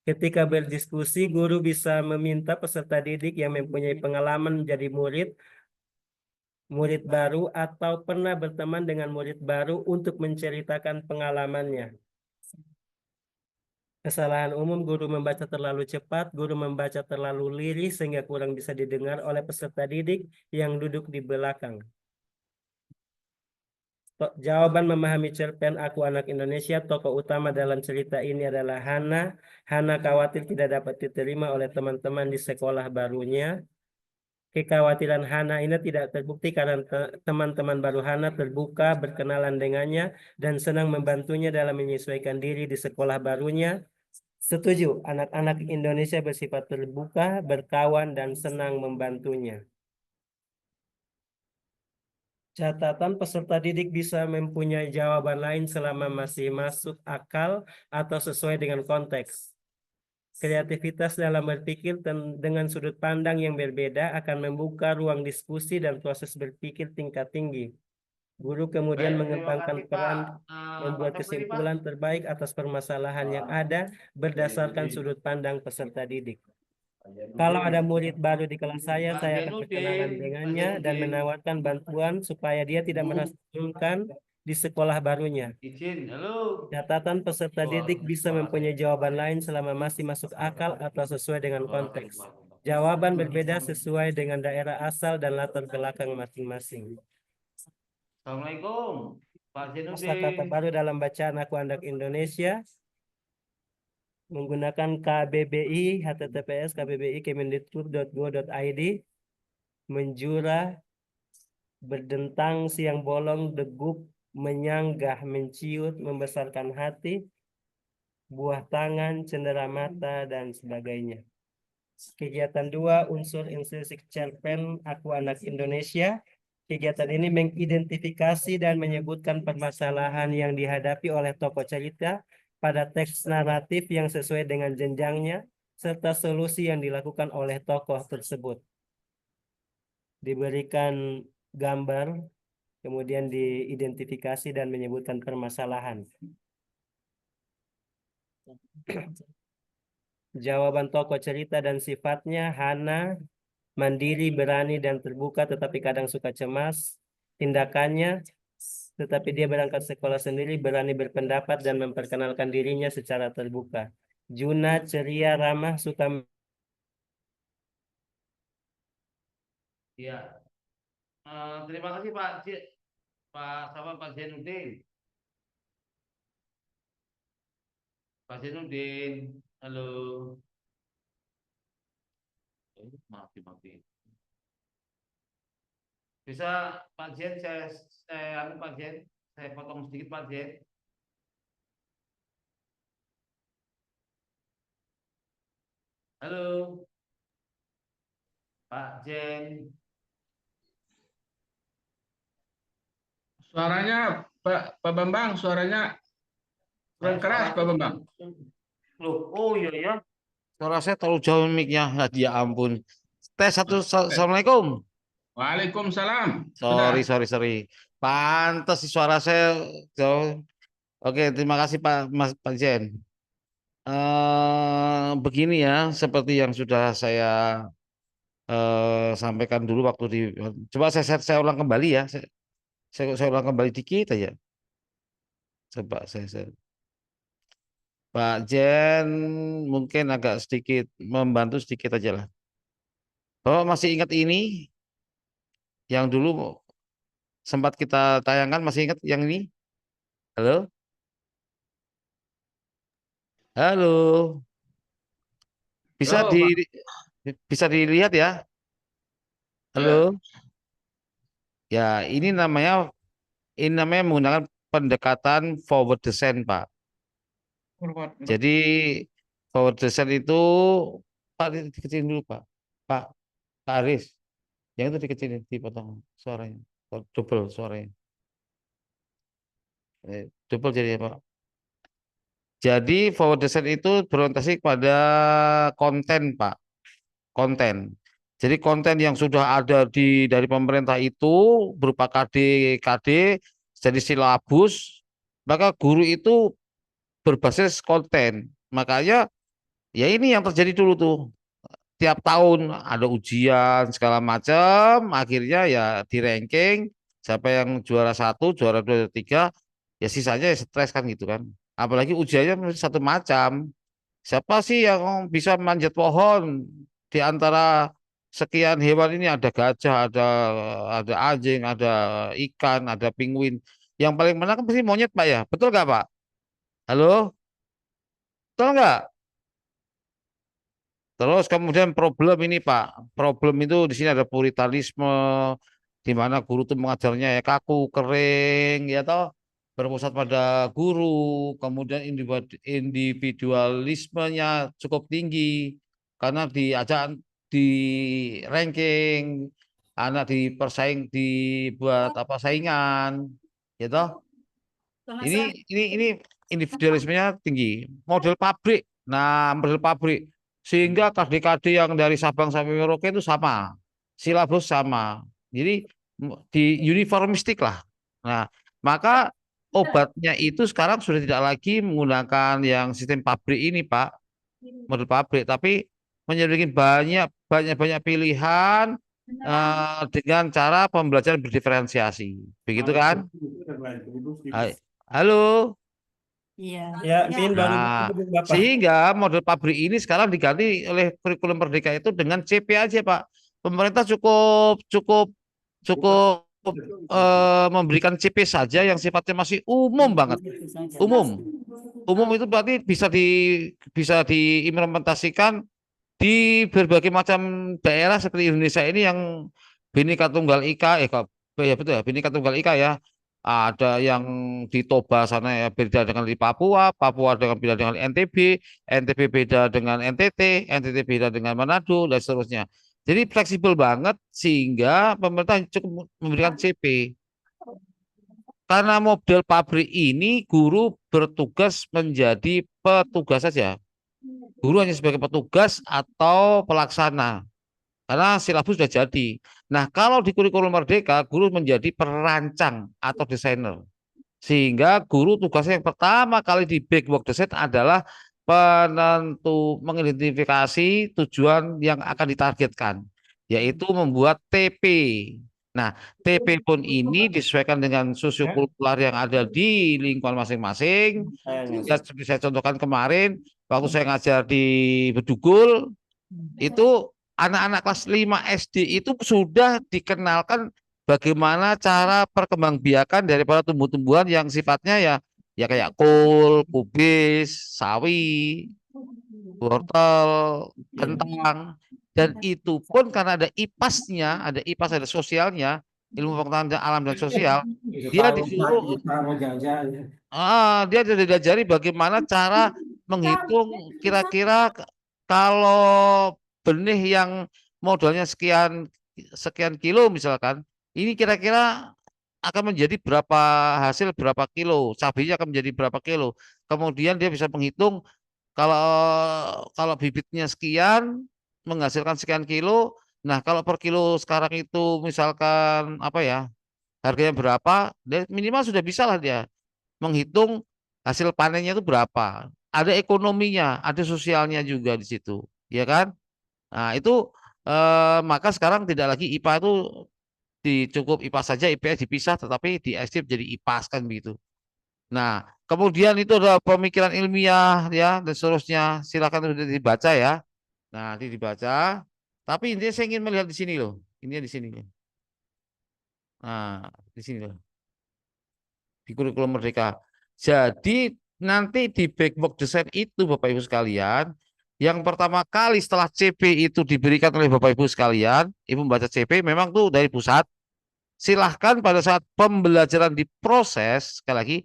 Ketika berdiskusi, guru bisa meminta peserta didik yang mempunyai pengalaman menjadi murid baru atau pernah berteman dengan murid baru untuk menceritakan pengalamannya. Kesalahan umum, guru membaca terlalu cepat, guru membaca terlalu lirih sehingga kurang bisa didengar oleh peserta didik yang duduk di belakang. Jawaban memahami cerpen Aku Anak Indonesia, tokoh utama dalam cerita ini adalah Hana. Hana khawatir tidak dapat diterima oleh teman-teman di sekolah barunya. Kekhawatiran Hana ini tidak terbukti karena teman-teman baru Hana terbuka, berkenalan dengannya, dan senang membantunya dalam menyesuaikan diri di sekolah barunya. Setuju, anak-anak Indonesia bersifat terbuka, berkawan, dan senang membantunya. Catatan, peserta didik bisa mempunyai jawaban lain selama masih masuk akal atau sesuai dengan konteks. Kreativitas dalam berpikir dengan sudut pandang yang berbeda akan membuka ruang diskusi dan proses berpikir tingkat tinggi. Guru kemudian mengembangkan peran membuat kesimpulan terbaik atas permasalahan yang ada berdasarkan sudut pandang peserta didik. Kalau ada murid baru di kelas saya akan berkenalan dengannya dan menawarkan bantuan supaya dia tidak merasa sungkan di sekolah barunya. Izin, halo. Catatan, peserta didik bisa mempunyai jawaban lain selama masih masuk akal atau sesuai dengan konteks. Jawaban berbeda sesuai dengan daerah asal dan latar belakang masing-masing. Assalamualaikum, Pak Kosakata Zainuddin. baru dalam bacaan Aku Anak Indonesia menggunakan KBBI, https kbbi.kemendikbud.go.id. Menjura, berdentang, siang bolong, degup, menyanggah, menciut, membesarkan hati, buah tangan, cenderamata, dan sebagainya. Kegiatan 2, unsur intrinsik cerpen Aku Anak Indonesia. Kegiatan ini mengidentifikasi dan menyebutkan permasalahan yang dihadapi oleh tokoh cerita pada teks naratif yang sesuai dengan jenjangnya, serta solusi yang dilakukan oleh tokoh tersebut. Diberikan gambar, kemudian diidentifikasi dan menyebutkan permasalahan. Jawaban tokoh cerita dan sifatnya: Hana mandiri, berani, dan terbuka, tetapi kadang suka cemas. Tindakannya: tetapi dia berangkat sekolah sendiri, berani berpendapat, dan memperkenalkan dirinya secara terbuka. Juna ceria, ramah, suka. Iya. Terima kasih Pak Zainuddin. Pak Zainuddin, halo. Mati. Bisa Pak Jen, Pak Jen, saya potong sedikit Pak Jen. Halo, Pak Jen. Suaranya Pak Bambang, suaranya kurang keras Pak Bambang. Loh, oh iya ya. Suara saya terlalu jauh mic-nya. Ya ampun. Tes satu. Assalamualaikum. Waalaikumsalam. Sorry. Pantas sih suara saya jauh. Oke, terima kasih Pak Jen. Begini ya, seperti yang sudah saya sampaikan dulu waktu di. Coba saya ulang kembali ya. Saya ulang kembali dikit aja. Coba saya. Pak Jen mungkin agak sedikit membantu sedikit aja lah. Bapak masih ingat ini yang dulu sempat kita tayangkan, masih ingat yang ini? Halo? Halo? Bisa Halo, Pak. bisa dilihat ya? Halo? Ya, ini namanya menggunakan pendekatan forward design, Pak. Jadi forward design itu Pak dikecilin dulu, Pak. Pak Aris, yang itu dikecilin, dipotong suaranya, double suaranya. Double jadi apa? Jadi forward design itu berorientasi kepada konten, Pak. Konten. Jadi konten yang sudah ada dari pemerintah itu berupa KD, jadi silabus, maka guru itu berbasis konten. Makanya ya ini yang terjadi dulu tuh. Tiap tahun ada ujian segala macam, akhirnya ya di ranking siapa yang juara 1, juara 2, 3, ya sisanya ya stres kan gitu kan. Apalagi ujiannya mesti satu macam. Siapa sih yang bisa manjat pohon di antara sekian hewan ini? Ada gajah, ada anjing, ada ikan, ada penguin. Yang paling menang kan pasti monyet, Pak ya. Betul nggak, Pak? Halo? Betul nggak? Terus kemudian problem ini Pak, problem itu di sini ada puritanisme, di mana guru itu mengajarnya ya kaku, kering, ya toh, berpusat pada guru, kemudian individualismenya cukup tinggi, karena diajak di ranking, anak dibuat apa saingan, ya toh. Ini individualismenya tinggi. Model pabrik. Nah, model pabrik sehingga KD-KD yang dari Sabang sampai Merauke itu sama. Silabus sama. Jadi di uniformistik lah. Nah, maka obatnya itu sekarang sudah tidak lagi menggunakan yang sistem pabrik ini, Pak. Model pabrik, tapi menyediakan banyak pilihan dengan cara pembelajaran berdiferensiasi. Begitu kan? Halo. Ya, Pin baru Nah, disebut Bapak. sehingga model pabrik ini sekarang diganti oleh kurikulum Merdeka itu dengan CP aja, Pak. Pemerintah cukup memberikan CP saja yang sifatnya masih umum banget. Umum itu berarti bisa diimplementasikan di berbagai macam daerah seperti Indonesia ini yang Bhinneka Tunggal Ika, ya betul ya, Bhinneka Tunggal Ika ya. Ada yang di Toba sana ya beda dengan di Papua, Papua dengan beda dengan NTB, NTB beda dengan NTT, NTT beda dengan Manado dan seterusnya. Jadi fleksibel banget sehingga pemerintah cukup memberikan CP. Karena model pabrik ini guru bertugas menjadi petugas saja. Guru hanya sebagai petugas atau pelaksana. Karena silabus sudah jadi. Nah, kalau di kurikulum Merdeka, guru menjadi perancang atau desainer. Sehingga guru tugasnya yang pertama kali di backward design adalah mengidentifikasi tujuan yang akan ditargetkan, yaitu membuat TP. Nah, TP pun ini disesuaikan dengan sosiokultural yang ada di lingkungan masing-masing. Ya, seperti saya contohkan kemarin, waktu saya ngajar di Bedugul, itu anak-anak kelas 5 SD itu sudah dikenalkan bagaimana cara perkembangbiakan daripada tumbuh-tumbuhan yang sifatnya ya kayak kol, kubis, sawi, wortel, kentang, dan itu pun karena ada IPAS-nya, ada IPAS, ada sosialnya, ilmu pengetahuan alam dan sosial, dia disuruh dia sudah diajari bagaimana cara menghitung kira-kira kalau benih yang modalnya sekian kilo misalkan, ini kira-kira akan menjadi berapa hasil berapa kilo, cabenya akan menjadi berapa kilo. Kemudian dia bisa menghitung kalau bibitnya sekian menghasilkan sekian kilo. Nah, kalau per kilo sekarang itu misalkan apa ya, harganya berapa, dia minimal sudah bisa lah dia menghitung hasil panennya itu berapa. Ada ekonominya, ada sosialnya juga di situ, ya kan? Nah, itu maka sekarang tidak lagi IPA itu cukup IPA saja, IPS dipisah, tetapi di SD jadi IPAS kan begitu. Nah, kemudian itu ada pemikiran ilmiah ya dan seterusnya. Silakan sudah dibaca ya. Nah, nanti dibaca. Tapi intinya saya ingin melihat di sini loh. Ini di sini loh. Nah, di sini loh. Di kurikulum Merdeka. Jadi nanti di backward design itu Bapak Ibu sekalian, yang pertama kali setelah CP itu diberikan oleh Bapak Ibu sekalian, Ibu membaca CP memang tuh dari pusat. Silahkan pada saat pembelajaran diproses, sekali lagi,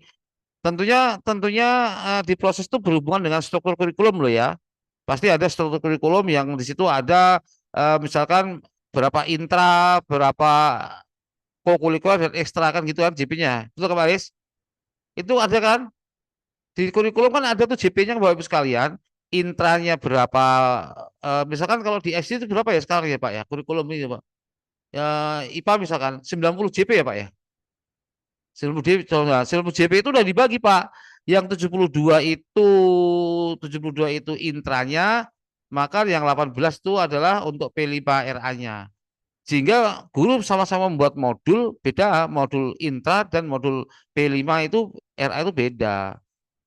tentunya di proses itu berhubungan dengan struktur kurikulum loh ya. Pasti ada struktur kurikulum yang di situ ada misalkan berapa intra, berapa kokurikuler dan ekstra kan gitu kan JP-nya. Betul kan Pak Aris? Itu ada kan? Di kurikulum kan ada tuh JP-nya Bapak Ibu sekalian. Intranya berapa? Misalkan kalau di SD itu berapa ya sekarang ya Pak ya? Kurikulum ini Pak. Ya, IPA misalkan 90 JP ya Pak ya? 90 JP, 90 JP itu udah dibagi Pak. Yang 72 itu intranya, maka yang 18 itu adalah untuk P5RA-nya. Sehingga guru sama-sama membuat modul beda, modul intra dan modul P5 itu RA itu beda.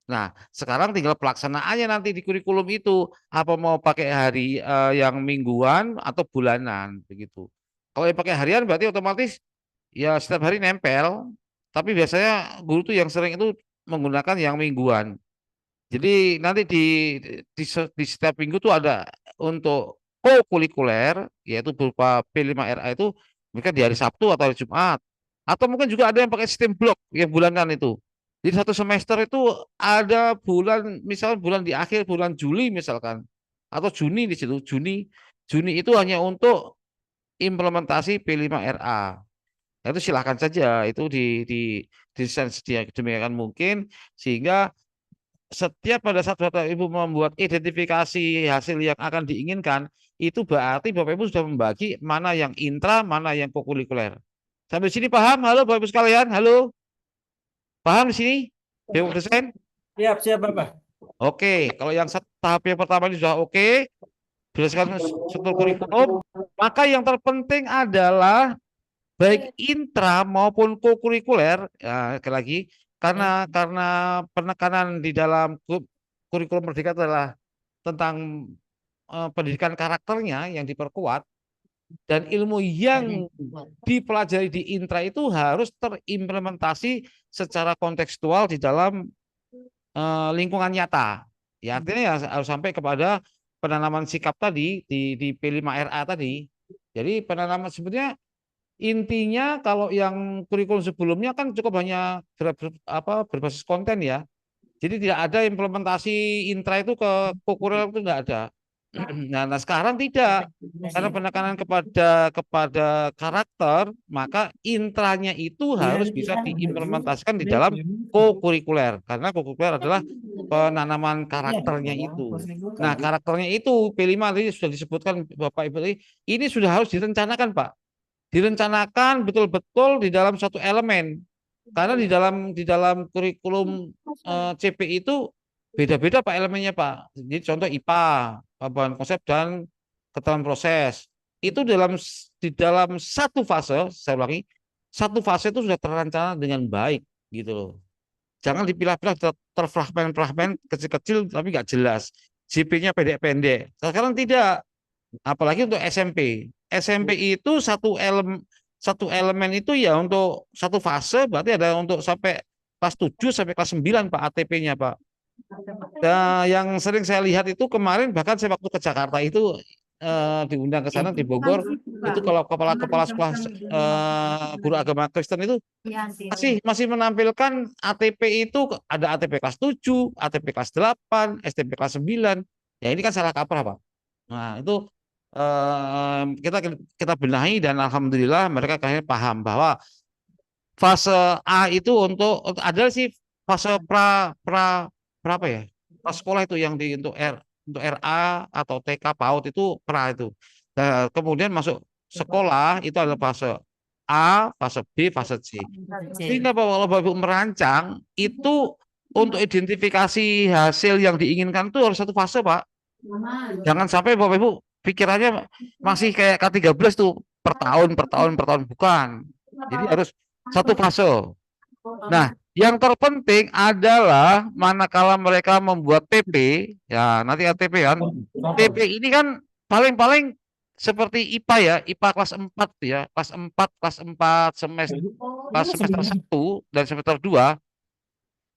Nah, sekarang tinggal pelaksanaannya nanti di kurikulum itu apa mau pakai hari yang mingguan atau bulanan begitu. Kalau yang pakai harian berarti otomatis ya setiap hari nempel, tapi biasanya guru tuh yang sering itu menggunakan yang mingguan. Jadi nanti di setiap minggu tuh ada untuk kokurikuler yaitu berupa P5RA itu mereka di hari Sabtu atau hari Jumat. Atau mungkin juga ada yang pakai sistem blok yang bulanan itu. Jadi satu semester itu ada bulan misalkan bulan di akhir bulan Juli misalkan atau Juni di situ. Juni itu hanya untuk implementasi P5RA. Nah, itu silahkan saja itu di desain sedemikian mungkin sehingga setiap pada saat Bapak Ibu membuat identifikasi hasil yang akan diinginkan, itu berarti Bapak Ibu sudah membagi mana yang intra, mana yang kokurikuler. Sampai sini paham? Halo Bapak Ibu sekalian, halo? Paham di sini? Backward design? Siap Bapak. Oke, kalau yang tahap yang pertama ini sudah oke, berdasarkan struktur kurikulum, maka yang terpenting adalah baik intra maupun kokurikuler, ya, sekali lagi, karena penekanan di dalam kurikulum Merdeka adalah tentang pendidikan karakternya yang diperkuat dan ilmu yang dipelajari di intra itu harus terimplementasi secara kontekstual di dalam lingkungan nyata. Ya artinya ya harus sampai kepada penanaman sikap tadi di P5RA tadi. Jadi penanaman sebenarnya intinya kalau yang kurikulum sebelumnya kan cukup hanya berbasis konten ya. Jadi tidak ada implementasi intra itu ke kurikuler itu nggak ada. Nah, sekarang tidak, karena penekanan kepada karakter, maka intranya itu harus bisa diimplementasikan di dalam kokurikuler, karena kokurikuler adalah penanaman karakternya itu. Nah, karakternya itu P5 tadi sudah disebutkan Bapak Ibu tadi, ini sudah harus direncanakan, Pak. Direncanakan betul-betul di dalam satu elemen. Karena di dalam kurikulum CP itu beda-beda Pak elemennya Pak. Jadi contoh IPA, pemahaman konsep dan keterangan proses. Itu di dalam satu fase, saya ulangi, satu fase itu sudah terencana dengan baik gitu loh. Jangan dipilah-pilah terfragmen-fragmen kecil-kecil tapi nggak jelas. JP-nya pendek-pendek. Sekarang tidak, apalagi untuk SMP. SMP itu satu elemen itu ya untuk satu fase, berarti ada untuk sampai kelas 7 sampai kelas 9 Pak ATP-nya Pak. Nah, yang sering saya lihat itu kemarin bahkan saya waktu ke Jakarta itu diundang ke sana di Bogor, itu kalau kepala sekolah guru agama Kristen itu masih menampilkan ATP itu ada ATP kelas 7, ATP kelas 8, STP kelas 9. Ya ini kan salah kaprah Pak. Nah, itu kita benahi dan alhamdulillah mereka kayaknya paham bahwa fase A itu untuk ada sih fase apa ya? Sekolah itu yang untuk RA atau TK PAUD itu pra itu. Nah, kemudian masuk sekolah itu ada fase A, fase B, fase C. Sehingga kalau Bapak Ibu merancang itu untuk identifikasi hasil yang diinginkan itu harus satu fase, Pak. Jangan sampai Bapak Ibu pikirannya masih kayak K13 tuh per tahun bukan. Jadi harus satu fase. Nah, yang terpenting adalah manakala mereka membuat TP, ya nanti ATP kan. TP ini kan paling-paling seperti IPA ya, IPA kelas 4 ya, kelas 4 semester 1 dan semester 2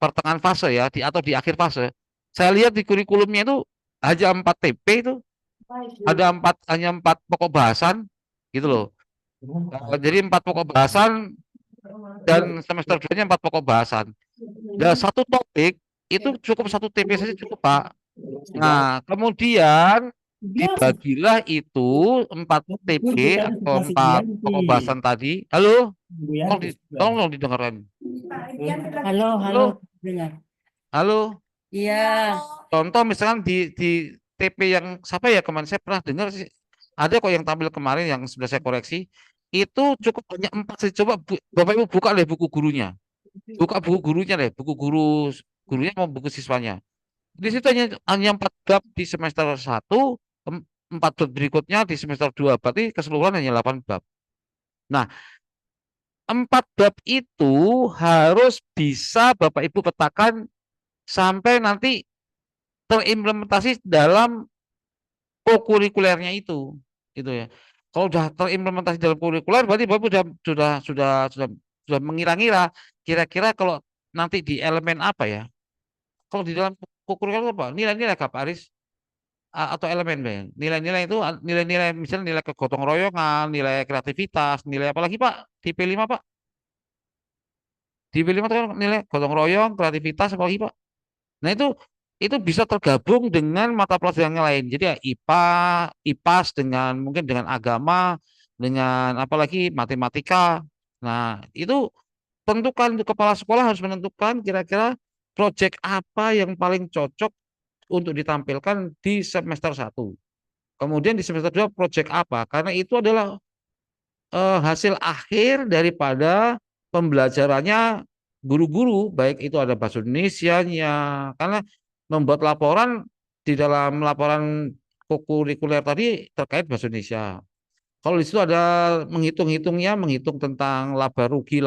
pertengahan fase ya, atau di akhir fase. Saya lihat di kurikulumnya itu hanya 4 TP itu. Ada hanya 4 pokok bahasan gitu loh. Jadi 4 pokok bahasan dan semester 2-nya 4 pokok bahasan. Dan satu topik itu cukup satu TP saja cukup Pak. Nah, kemudian dibagilah itu 4 TP atau 4 pokok bahasan tadi. Halo? Tolong didengarkan. Halo. Halo? Iya. Contoh misalkan di TP yang siapa ya kemarin saya pernah dengar sih, ada kok yang tampil kemarin yang sudah saya koreksi, itu cukup hanya 4 sih. Coba Bapak Ibu buka deh buku gurunya. Buka buku gurunya deh, buku gurunya mau buku siswanya. Di situ hanya 4 bab di semester 1, 4 bab berikutnya di semester 2, berarti keseluruhan hanya 8 bab. Nah, 4 bab itu harus bisa Bapak Ibu petakan sampai nanti terimplementasi dalam kokurikulernya itu, gitu ya. Kalau sudah terimplementasi dalam kurikuler, berarti Bapak sudah mengira-ngira kira-kira kalau nanti di elemen apa ya? Kalau di dalam kokurikuler apa? Nilai-nilai Kak Aris atau elemen Bang? Nilai-nilai itu nilai-nilai misalnya nilai kegotong royongan, nilai kreativitas, nilai apa lagi Pak? Di P5 Pak? Di P5 itu kan nilai gotong royong, kreativitas apa lagi Pak? Nah, itu bisa tergabung dengan mata pelajaran yang lain. Jadi ya IPA, IPAS mungkin dengan agama, dengan apalagi matematika. Nah, itu tentukan kepala sekolah harus menentukan kira-kira proyek apa yang paling cocok untuk ditampilkan di semester 1. Kemudian di semester 2 proyek apa? Karena itu adalah hasil akhir daripada pembelajarannya guru-guru, baik itu ada bahasa Indonesianya, karena membuat laporan di dalam laporan kokurikuler tadi terkait bahasa Indonesia. Kalau di situ ada menghitung tentang laba rugi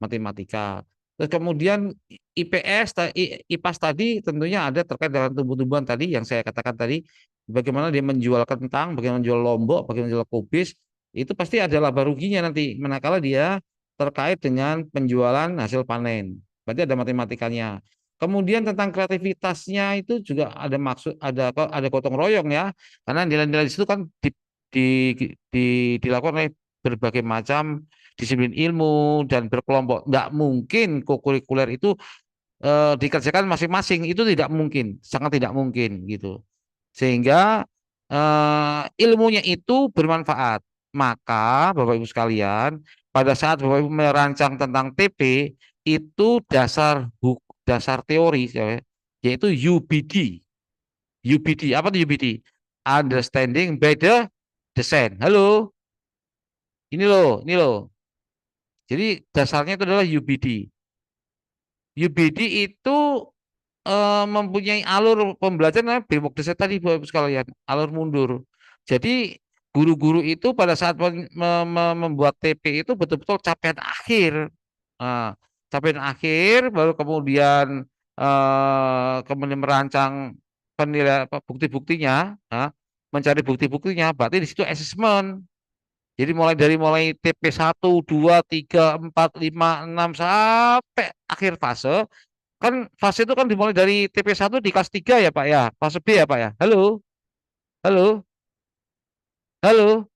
matematika. Terus kemudian IPAS tadi tentunya ada terkait dengan tumbuh-tumbuhan tadi yang saya katakan tadi, bagaimana dia menjual kentang, bagaimana menjual lombok, bagaimana menjual kubis, itu pasti ada laba ruginya nanti, manakala dia terkait dengan penjualan hasil panen. Berarti ada matematikanya. Kemudian tentang kreativitasnya itu juga ada ada gotong royong ya, karena nilai-nilai di situ kan dilakukan oleh berbagai macam disiplin ilmu dan berkelompok. Nggak mungkin kokurikuler itu dikerjakan masing-masing, itu tidak mungkin, sangat tidak mungkin gitu. Sehingga ilmunya itu bermanfaat. Maka Bapak Ibu sekalian, pada saat Bapak Ibu merancang tentang TP itu dasar teori ya, yaitu UBD. UBD, apa itu UBD? Understanding by the design. Halo, ini loh. Jadi dasarnya itu adalah UBD. UBD itu mempunyai alur pembelajaran bewok desain tadi Bapak sekalian, alur mundur. Jadi guru-guru itu pada saat membuat TP itu betul-betul capaian akhir. Nah, capaian akhir baru kemudian kemudian merancang penilaian bukti-buktinya, mencari bukti-buktinya, berarti di situ assessment. Jadi mulai TP 1, 2, 3, 4, 5, 6 sampai akhir fase. Kan fase itu kan dimulai dari TP1 di kelas 3 ya Pak ya, fase B ya Pak ya. Halo, halo, halo,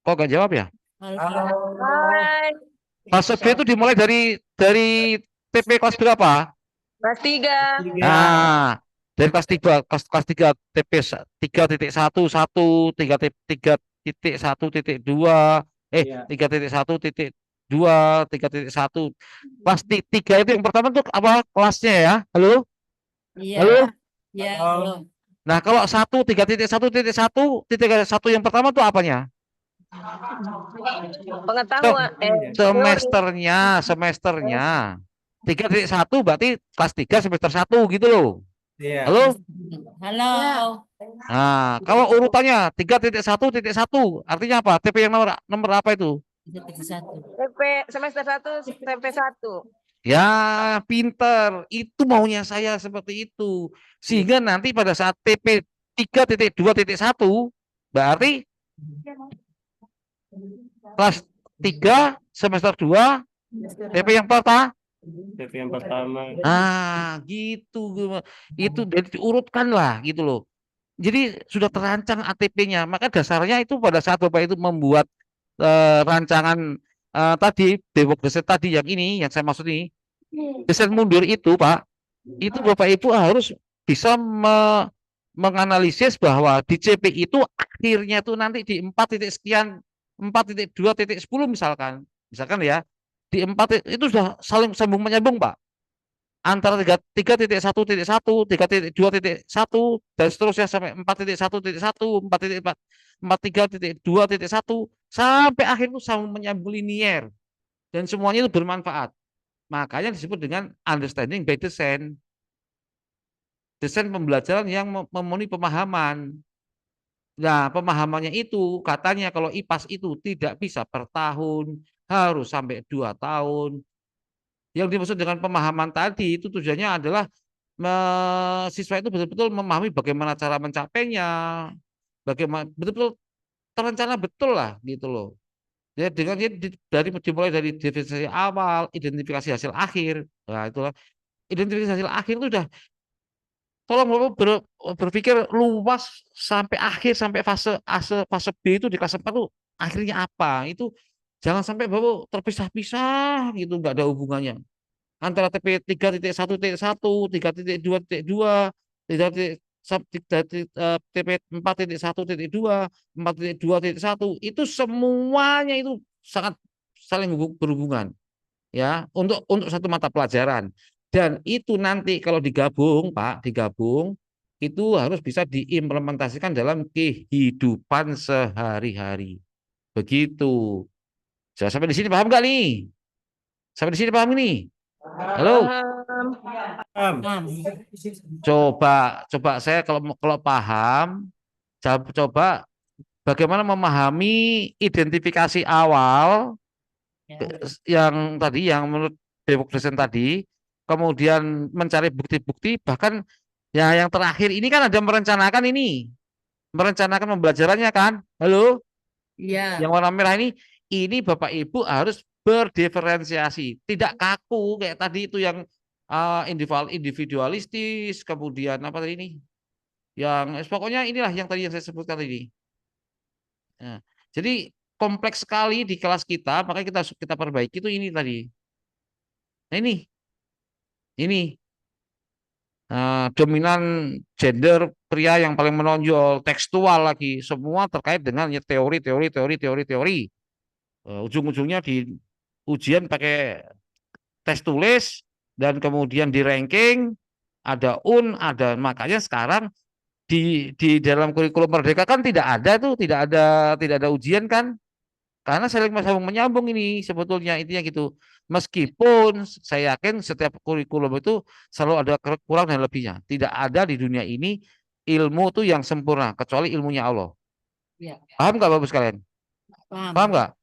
kok gak jawab ya? Hai. Fase B itu dimulai dari TP kelas berapa? Kelas 3. Nah, dari kelas 3, kelas 3 TP 3.1, 3.1.2, 3.1.2, 3.1. Kelas 3 itu yang pertama tuh apa kelasnya ya? Halo? Iya. Halo? Iya, halo. Nah, kalau 3.1.1 yang pertama tuh apanya? Pengetahuan Semesternya. 3.1 berarti kelas 3 semester 1 gitu loh. Iya. Halo? Halo. Nah, kalau urutannya 3.1.1 artinya apa? TP yang nomor apa itu? TP semester 1 TP 1. Ya, pinter. Itu maunya saya seperti itu. Sehingga nanti pada saat TP 3.2.1 berarti kelas 3 semester 2 TP yang pertama. TP yang pertama. Nah, gitu. Itu jadi diurutkan lah gitu loh. Jadi sudah terancang ATP-nya. Maka dasarnya itu pada saat Bapak itu membuat rancangan tadi bewok desain tadi yang ini yang saya maksud ini desain mundur itu Pak, itu Bapak Ibu harus bisa menganalisis bahwa di CP itu akhirnya itu nanti di 4 titik sekian 4.2.10 misalkan ya di 4 itu sudah saling sambung menyambung Pak, antara 3.1.1, 3.2.1 dan seterusnya sampai 4.1.1, 4.3.2.1 sampai akhir itu sambung menyambung linier dan semuanya itu bermanfaat. Makanya disebut dengan understanding by design. Desain pembelajaran yang memenuhi pemahaman. Nah, pemahamannya itu katanya kalau IPAS itu tidak bisa per tahun, harus sampai 2 tahun. Yang dimaksud dengan pemahaman tadi itu tujuannya adalah siswa itu betul-betul memahami bagaimana cara mencapainya, bagaimana betul-betul terencana betul lah gitu loh. Ya dengan dimulai dari definisi awal, identifikasi hasil akhir. Nah, itulah identifikasi hasil akhir itu udah tolong Bapak berpikir luas sampai akhir sampai fase B itu di kelas 4 tuh akhirnya apa? Itu jangan sampai Bapak terpisah-pisah gitu, enggak ada hubungannya. Antara TP 3.1.1, 3.2.2, TP 4.1.2, 4.2.1 itu semuanya itu sangat saling berhubungan ya untuk satu mata pelajaran. Dan itu nanti kalau digabung Pak, itu harus bisa diimplementasikan dalam kehidupan sehari-hari. Begitu. Sampai di sini paham nggak nih? Sampai di sini paham ini? Halo. Coba saya kalau paham, coba bagaimana memahami identifikasi awal yang tadi yang menurut bewok desain tadi, kemudian mencari bukti-bukti, bahkan ya yang terakhir ini kan ada merencanakan pembelajarannya kan. Halo? Iya. Yang warna merah ini Bapak Ibu harus berdiferensiasi, tidak kaku kayak tadi itu yang individualistis, kemudian apa tadi ini? Yang pokoknya inilah yang tadi yang saya sebutkan tadi. Nah, jadi kompleks sekali di kelas kita, makanya kita perbaiki itu ini tadi. Nah ini dominan gender pria yang paling menonjol, tekstual lagi, semua terkait dengan teori. Ujung-ujungnya di ujian pakai tes tulis dan kemudian di ranking ada ada, makanya sekarang di dalam kurikulum Merdeka kan tidak ada ujian kan, karena saling sambung menyambung ini sebetulnya intinya gitu. Meskipun saya yakin setiap kurikulum itu selalu ada kurang dan lebihnya. Tidak ada di dunia ini ilmu tuh yang sempurna kecuali ilmunya Allah. Ya. Paham nggak Bapak sekalian? Paham nggak?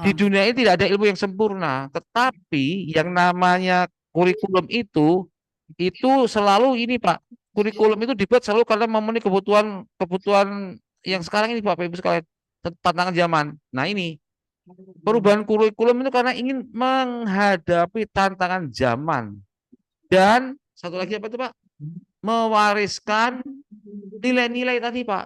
Di dunia ini tidak ada ilmu yang sempurna, tetapi yang namanya kurikulum itu selalu ini Pak. Kurikulum itu dibuat selalu karena memenuhi kebutuhan yang sekarang ini Bapak Ibu sekalian, tantangan zaman. Nah ini perubahan kurikulum itu karena ingin menghadapi tantangan zaman. Dan satu lagi apa itu Pak? Mewariskan nilai-nilai tadi Pak.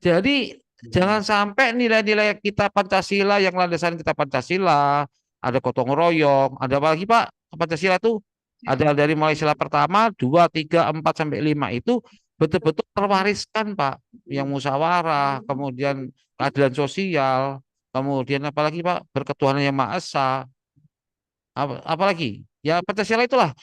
Jadi jangan sampai nilai-nilai kita Pancasila yang landasan kita Pancasila, ada gotong royong, ada apa lagi Pak? Pancasila itu ada dari mulai sila pertama, 2, 3, 4 sampai 5 itu betul-betul terwariskan Pak. Yang musyawarah, kemudian keadilan sosial, kemudian apalagi Pak, berketuhanan yang Maha Esa. Apalagi? Ya Pancasila itulah.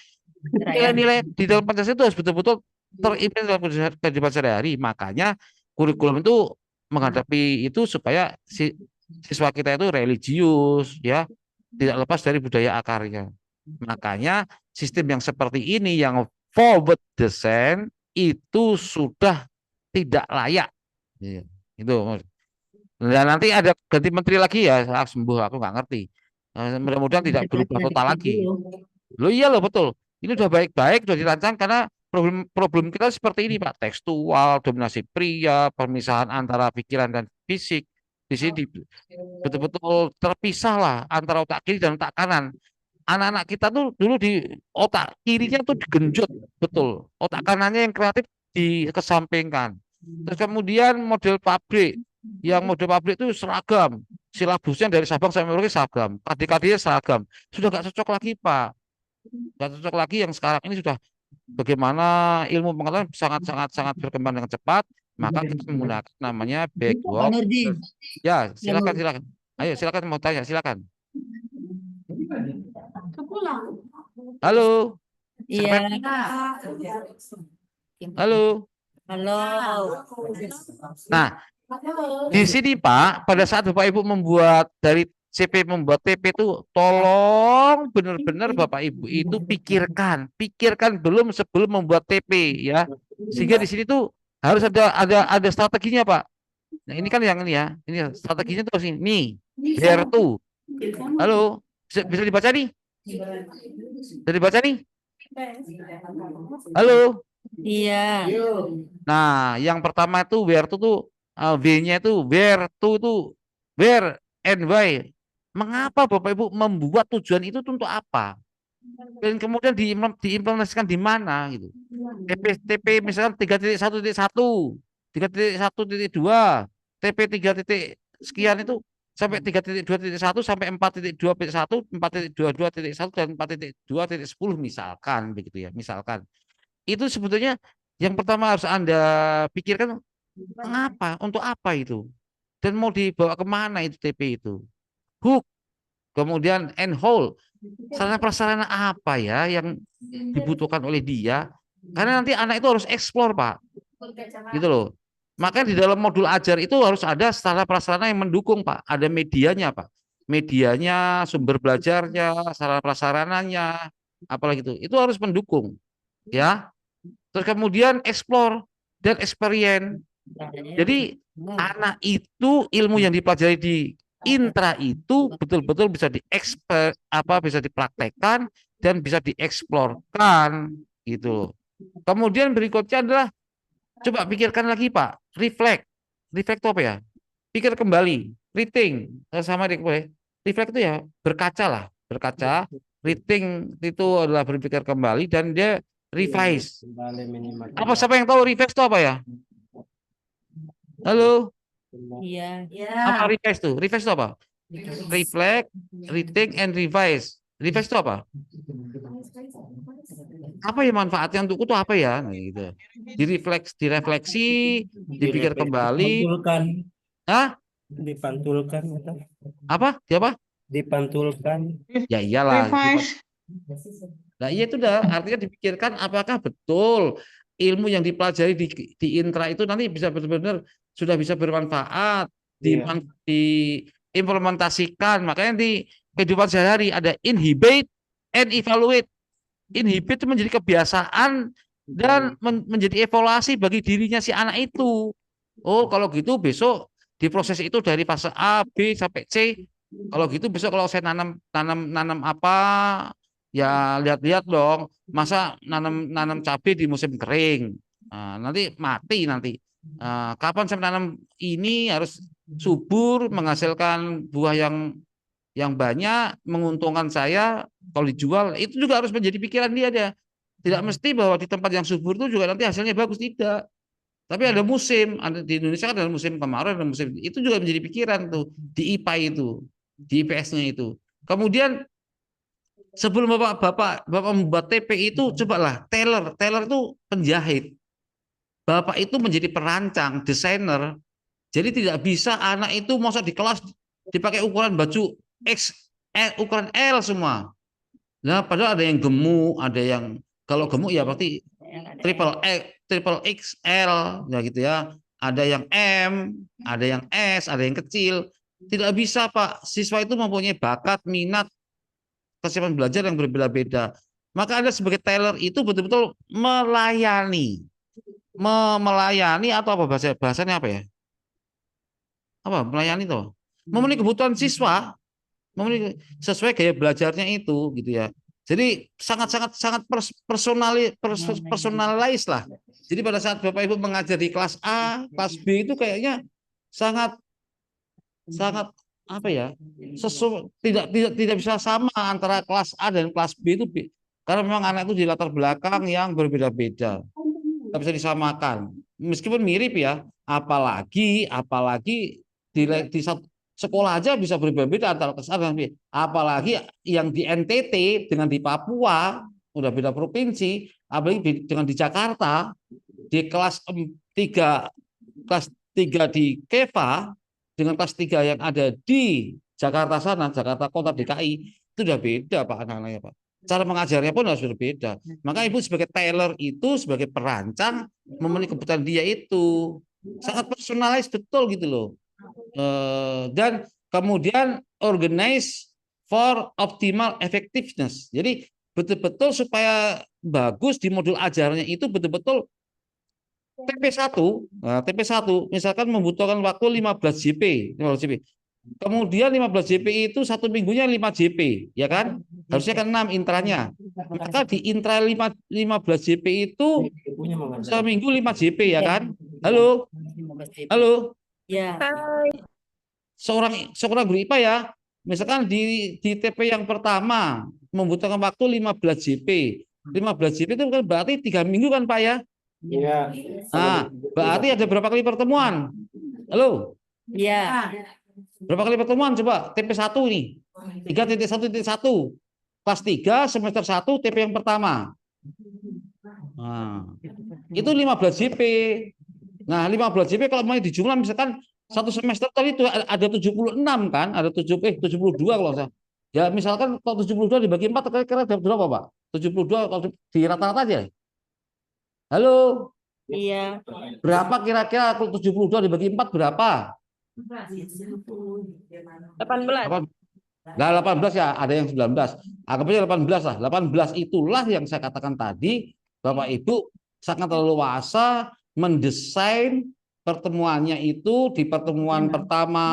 Nilai-nilai di dalam Pancasila itu harus betul-betul terimplementasi dalam kehidupan sehari-hari. Makanya kurikulum itu menghadapi itu supaya siswa kita itu religius, ya, tidak lepas dari budaya akarnya. Makanya sistem yang seperti ini yang forward design itu sudah tidak layak. Itu. Dan nanti ada ganti menteri lagi ya, sembuh aku nggak ngerti. Mudah-mudahan tidak berubah total lagi. Loh iya loh betul. Ini udah baik-baik, udah dirancang karena problem kita seperti ini Pak, tekstual, dominasi pria, pemisahan antara pikiran dan fisik. Di sini betul-betul terpisah lah antara otak kiri dan otak kanan. Anak-anak kita tuh dulu di otak kirinya tuh digenjot, betul. Otak kanannya yang kreatif dikesampingkan. Terus kemudian model pabrik itu seragam. Silabusnya dari Sabang sampai Merauke seragam. Adik-adiknya seragam. Sudah nggak cocok lagi Pak. Nggak cocok lagi yang sekarang ini sudah bagaimana ilmu pengetahuan sangat berkembang dengan cepat, maka kita menggunakan namanya backward. Ya, silakan. Ayo silakan mau tanya, silakan. Halo. Iya. Halo. Halo. Nah, di sini Pak, pada saat Bapak Ibu membuat dari CP membuat TP itu tolong benar-benar Bapak Ibu itu pikirkan belum sebelum membuat TP ya. Sehingga di sini tuh harus ada strateginya Pak. Nah, ini kan yang ini ya. Ini strateginya tuh sini. Nih, where to. Halo, bisa dibaca nih? Bisa dibaca nih? Halo. Iya. Nah, yang pertama itu where to tuh W-nya itu where to itu where and why. Mengapa Bapak Ibu membuat tujuan itu untuk apa? Dan kemudian diimplementasikan di mana gitu. TP misalkan 3.1.1, 3.1.2, TP 3. Sekian itu sampai 3.2.1 sampai 4.2.1, 4.22.1 dan 4.2.10 misalkan begitu ya, misalkan. Itu sebetulnya yang pertama harus Anda pikirkan mengapa, untuk apa itu? Dan mau dibawa kemana itu TP itu? Hook, kemudian and hold, sarana-prasarana apa ya yang dibutuhkan oleh dia, karena nanti anak itu harus eksplor Pak, gitu loh. Makanya di dalam modul ajar itu harus ada sarana-prasarana yang mendukung Pak, ada medianya Pak, medianya, sumber belajarnya, sarana-prasarananya, apalagi itu harus mendukung, ya. Terus kemudian eksplor dan experience. Jadi anak itu ilmu yang dipelajari di intra itu betul-betul bisa bisa dipraktekkan dan bisa dieksplorkan gitu. Kemudian berikutnya adalah coba pikirkan lagi Pak, reflect itu apa ya? Pikir kembali, reading sama reflect itu ya berkaca, reading itu adalah berpikir kembali dan dia revise. Siapa yang tahu revise itu apa ya? Halo. Iya. Apa revise tuh? Revise itu apa? Reflect, rethink, and revise. Revise itu apa? Apa ya manfaatnya untukku tuh apa ya? Nah, gitu. Direfleksi, dipikir kembali. Dipantulkan, Hah? dipantulkan, atau Apa? Siapa? dipantulkan. Ya iyalah. Revise. Nah, iya itu dah. Artinya dipikirkan apakah betul ilmu yang dipelajari di intra itu nanti bisa benar-benar sudah bisa bermanfaat, Iya. diimplementasikan. Makanya di kehidupan sehari-hari ada inhibit and evaluate. Inhibit itu menjadi kebiasaan dan menjadi evaluasi bagi dirinya si anak itu. Oh, kalau gitu besok diproses itu dari fase A, B sampai C. Kalau gitu besok kalau saya nanam apa, ya lihat-lihat dong. Masa nanam cabai di musim kering. Nah, nanti mati nanti. Kapan saya nanam ini harus subur, menghasilkan buah yang banyak, menguntungkan saya kalau dijual. Itu juga harus menjadi pikiran dia. Tidak mesti bahwa di tempat yang subur itu juga nanti hasilnya bagus, tidak. Tapi ada musim, ada di Indonesia kan ada musim kemarau, ada musim itu juga menjadi pikiran tuh di IPA itu, di IPS-nya itu. Kemudian sebelum bapak membuat TP itu, cobalah tailor itu penjahit. Bapak itu menjadi perancang, desainer. Jadi tidak bisa anak itu masa di kelas dipakai ukuran baju X, ukuran L semua. Nah, padahal ada yang gemuk, ada yang kalau gemuk ya pasti triple XL ya gitu ya. Ada yang M, ada yang S, ada yang kecil. Tidak bisa, Pak. Siswa itu mempunyai bakat, minat, kesiapan belajar yang berbeda-beda. Maka Anda sebagai tailor itu betul-betul melayani. Melayani atau apa bahasanya apa ya? Apa? Melayani itu. Memenuhi kebutuhan siswa, memenuhi sesuai gaya belajarnya itu gitu ya. Jadi sangat personalize lah. Jadi pada saat Bapak Ibu mengajar di kelas A, kelas B itu kayaknya sangat apa ya? Tidak bisa sama antara kelas A dan kelas B itu karena memang anak itu di latar belakang yang berbeda-beda. Tidak bisa disamakan. Meskipun mirip ya, apalagi di satu sekolah aja bisa berbeda-beda antara kelas A dan B. Apalagi yang di NTT dengan di Papua, udah beda provinsi, apalagi dengan di Jakarta, di kelas 3 di Keva dengan kelas 3 yang ada di Jakarta sana, Jakarta Kota DKI, itu udah beda Pak anak-anaknya Pak. Cara mengajarnya pun harus berbeda. Maka Ibu sebagai tailor itu, sebagai perancang, memenuhi kebutuhan dia itu. Sangat personalize betul gitu loh. Dan kemudian organize for optimal effectiveness. Jadi betul-betul supaya bagus di modul ajarnya itu betul-betul TP1. Nah, TP1 misalkan membutuhkan waktu 15 JP. Kemudian 15 JP itu satu minggunya 5 JP, ya kan? Harusnya kan 6 intranya. Maka di intra 15 JP itu seminggu 5 JP, ya kan? Halo? Halo? Ya. Seorang guru IPA ya, misalkan di TP yang pertama membutuhkan waktu 15 JP. 15 JP itu kan berarti 3 minggu kan Pak ya? Iya. Nah, berarti ada berapa kali pertemuan? Halo? Ya. Berapa kali pertemuan coba? TP1 ini. 3.1.1. Kelas 3 semester 1 TP yang pertama. Nah, itu 15 JP. Nah, 15 JP kalau mau dijumlah misalkan satu semester tadi itu ada 76 kan? Ada 72 kalau saya. Ya, misalkan kalau 72 dibagi 4 kira-kira dapat berapa, Pak? 72 kalau di rata-rata aja. Halo? Iya. Berapa kira-kira kalau 72 dibagi 4 berapa? 18. Nah, 18 ya, ada yang 19. Anggap aja 18 lah. 18 itulah yang saya katakan tadi, Bapak Ibu sangat leluasa mendesain pertemuannya itu di pertemuan pertama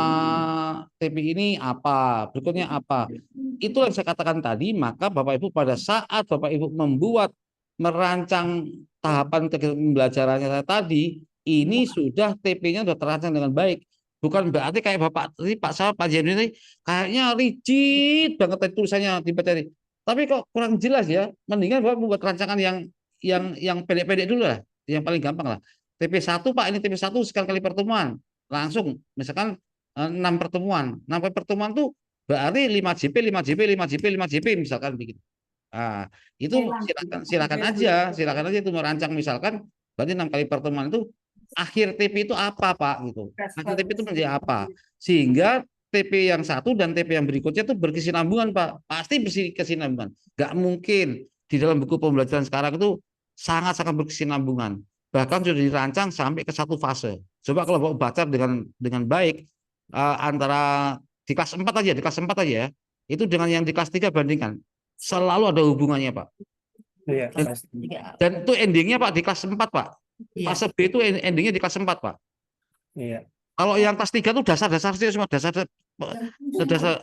TP ini apa, berikutnya apa. Itulah yang saya katakan tadi, maka Bapak Ibu pada saat Bapak Ibu merancang tahapan pembelajarannya saya tadi, ini sudah TP-nya sudah terancang dengan baik. Bukan berarti kayak Bapak tadi Pak Jemri ini kayaknya rigid banget tadi tulisannya dibaca tadi. Tapi kok kurang jelas ya. Mendingan Bapak membuat rancangan yang pendek-pendek dulu lah, yang paling gampang lah. TP1 Pak, ini TP1 sekali pertemuan. langsung misalkan 6 pertemuan. 6 pertemuan tuh berarti 5 JP, 5 JP, 5 JP, 5 JP misalkan begitu. Nah, itu silakan aja itu merancang misalkan berarti 6 kali pertemuan itu akhir TP itu apa Pak gitu. Akhir TP itu menjadi apa? Sehingga TP yang satu dan TP yang berikutnya itu berkesinambungan Pak. Pasti berkesinambungan. Nggak mungkin di dalam buku pembelajaran sekarang itu sangat-sangat berkesinambungan. Bahkan sudah dirancang sampai ke satu fase. Coba kalau baca dengan baik antara di kelas 4 aja, ya. Itu dengan yang di kelas 3 bandingkan. Selalu ada hubungannya, Pak. Iya. Dan itu endingnya Pak di kelas 4, Pak. Iya. Fase B itu endingnya di kelas 4, Pak. Iya. Kalau yang kelas 3 itu dasar-dasar semua, dasar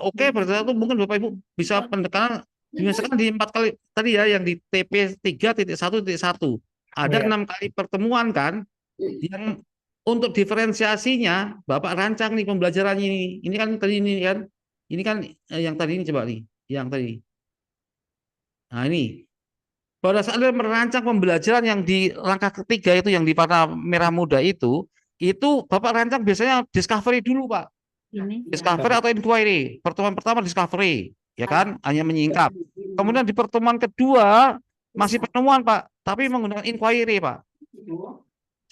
oke, berarti itu mungkin Bapak Ibu bisa pendekatan misalkan di 4 kali tadi ya yang di TP 3.1.1 ada Iya. 6 kali pertemuan kan yang untuk diferensiasinya Bapak rancang nih pembelajarannya ini kan tadi ini kan yang tadi ini coba nih yang tadi. Nah ini pada saat Anda merancang pembelajaran yang di langkah ketiga itu yang di warna merah muda itu Bapak rancang biasanya discovery dulu Pak. Discovery atau inquiry. Pertemuan pertama discovery, ya kan? Hanya menyingkap. Kemudian di pertemuan kedua masih pertemuan Pak, tapi menggunakan inquiry Pak.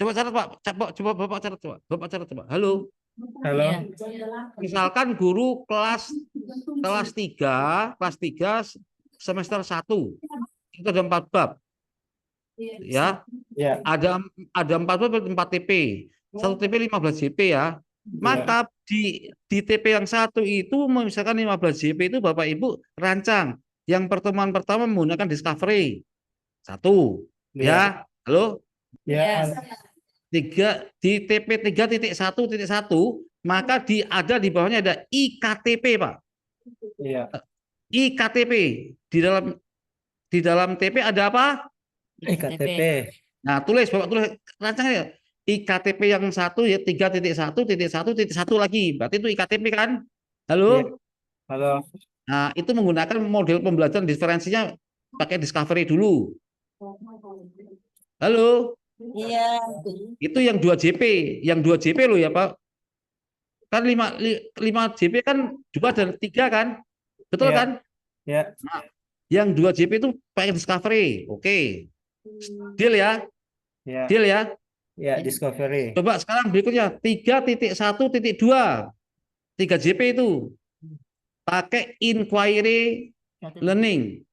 Coba catat Pak, coba Bapak catat coba. Bapak catat coba. Halo. Halo. Misalkan guru kelas 3 semester 1. Itu ada 4 bab. Ya. Ya. Ada 4 bab 4 TP. 1 TP 15 JP ya. Maka di TP yang satu itu misalkan 15 JP itu Bapak Ibu rancang. Yang pertemuan pertama menggunakan discovery. 1. Ya. Halo? Ya. 3 di TP 3.1.1 maka ada di bawahnya ada IKTP, Pak. Iya. IKTP. Di dalam TP ada apa? IKTP. Nah, Bapak tulis rancangnya. IKTP yang 1 ya 3.1.1.1 lagi. Berarti itu IKTP kan? Halo? Iya. Halo. Nah, itu menggunakan model pembelajaran diferensinya pakai discovery dulu. Halo? Iya. Itu yang 2 JP. Yang 2 JP loh ya, Pak. Kan 5 JP kan 2 dan 3 kan? Betul Iya. kan? Ya. Nah, yang 2 JP itu pakai discovery. Oke. Deal ya? Ya. Deal ya? Ya, discovery. Coba sekarang berikutnya 3.1.2 3 JP itu pakai inquiry learning.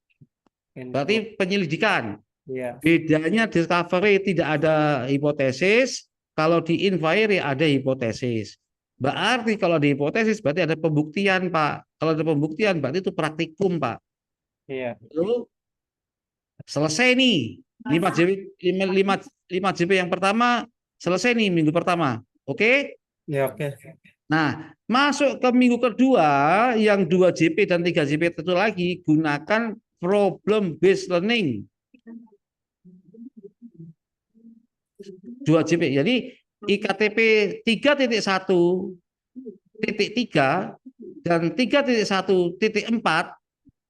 Berarti penyelidikan. Ya. Bedanya discovery tidak ada hipotesis, kalau di inquiry ada hipotesis. Berarti kalau di hipotesis berarti ada pembuktian, Pak. Kalau ada pembuktian berarti itu praktikum, Pak. Iya. Lalu selesai nih 5 JP yang pertama selesai nih minggu pertama. Oke? Ya, oke. Nah, masuk ke minggu kedua yang 2 JP dan 3 JP itu lagi gunakan problem based learning. 2 JP. Jadi IKTP 3.1.3 dan 3.1.4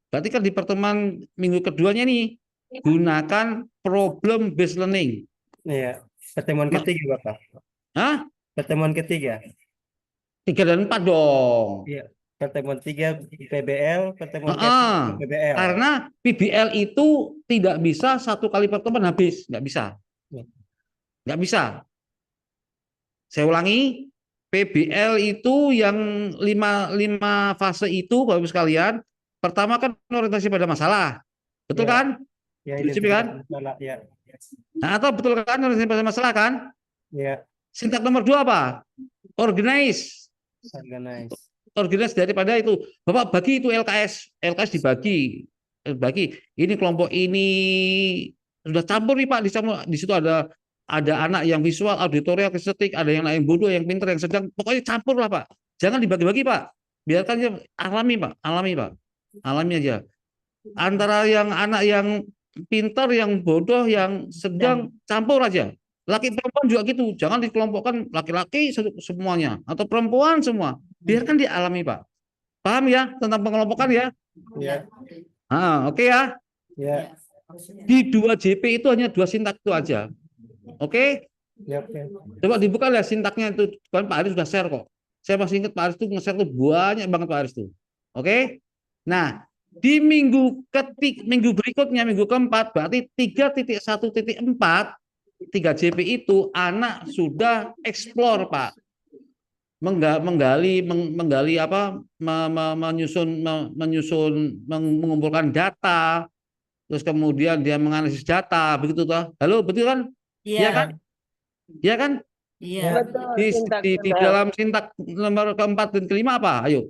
berarti kan di pertemuan minggu keduanya nih gunakan problem based learning. Iya. Pertemuan ketiga, Bapak. Hah? Pertemuan ketiga. 3 dan 4 dong. Iya. Pertemuan 3 PBL, pertemuan 4 PBL. Karena PBL itu tidak bisa 1 kali pertemuan habis, nggak bisa. Nggak bisa. Saya ulangi, PBL itu yang 5 fase itu Bapak Ibu sekalian. Pertama kan orientasi pada masalah. Betul Ya. kan? Ya, Betul kan? Ya. Nah, atau betul kan orientasi pada masalah kan? Ya. Sintak nomor 2 apa? Organize. Organize daripada itu. Bapak bagi itu LKS. LKS dibagi. Ini kelompok ini sudah campur nih Pak. Di situ ada anak yang visual, auditorial, estetik, ada yang lain bodoh, yang pintar, yang sedang. Pokoknya campur lah Pak. Jangan dibagi-bagi Pak. Biarkan dia alami Pak. Alami aja. Antara yang anak yang pintar, yang bodoh, yang sedang, campur aja. Laki perempuan juga gitu. Jangan dikelompokkan laki-laki semuanya atau perempuan semua. Biarkan dia alami Pak. Paham ya tentang pengelompokan ya? Ya. Oke ya. Ya. Di 2 JP itu hanya 2 sintak itu aja. Oke? Ya, oke. Coba dibuka lihat sintaknya itu. Kan Pak Aris sudah share kok. Saya masih ingat Pak Aris tuh nge-share tuh banyak banget Pak Aris tuh. Oke? Nah, di minggu berikutnya, minggu keempat, berarti 3.1.4, 3JP itu anak sudah explore, Pak. Menggali apa, mengumpulkan data, terus kemudian dia menganalisis data, begitu toh. Halo, betul kan? Iya Iya. kan? Iya kan? Iya. Di dalam sintak nomor keempat dan kelima apa? Ayo,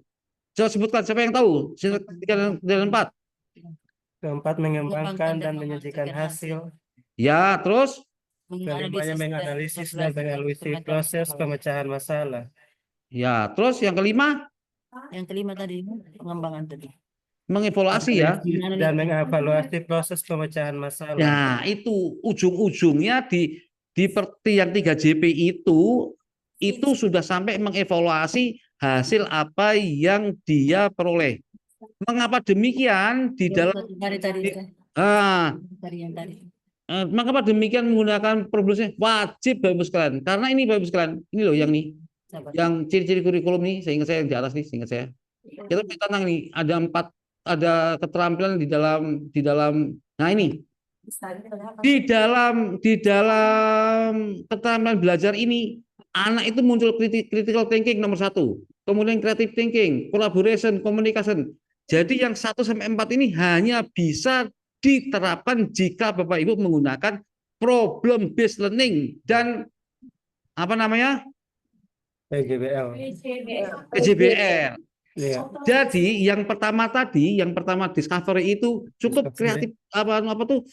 coba sebutkan siapa yang tahu sintak 3 dan 4. Keempat, mengembangkan dan menyajikan hasil. Ya, terus Kelimanya, menganalisis dan mengevaluasi proses pemecahan masalah. ya, terus yang kelima Yang kelima tadi pengembangan tadi. mengevaluasi ya. Dan mengevaluasi proses pemecahan masalah. Nah, itu ujung-ujungnya di yang 3JP itu sudah sampai mengevaluasi hasil apa yang dia peroleh. Mengapa demikian di dalam Yang tadi. mengapa demikian menggunakan problemnya wajib Bapak Ibu sekalian? Karena ini Bapak Ibu sekalian, ini loh yang nih, yang ciri-ciri kurikulum nih, seingat saya yang di atas nih, seingat saya. Kita tentang nih ada keterampilan di dalam. Nah ini di dalam keterampilan belajar ini anak itu muncul critical thinking nomor 1, kemudian creative thinking, collaboration, communication. Jadi yang 1 sampai 4 ini hanya bisa diterapkan jika Bapak Ibu menggunakan problem based learning dan apa namanya? PJBL. PJBL. Iya. Jadi yang pertama discovery itu cukup kreatif apa tuh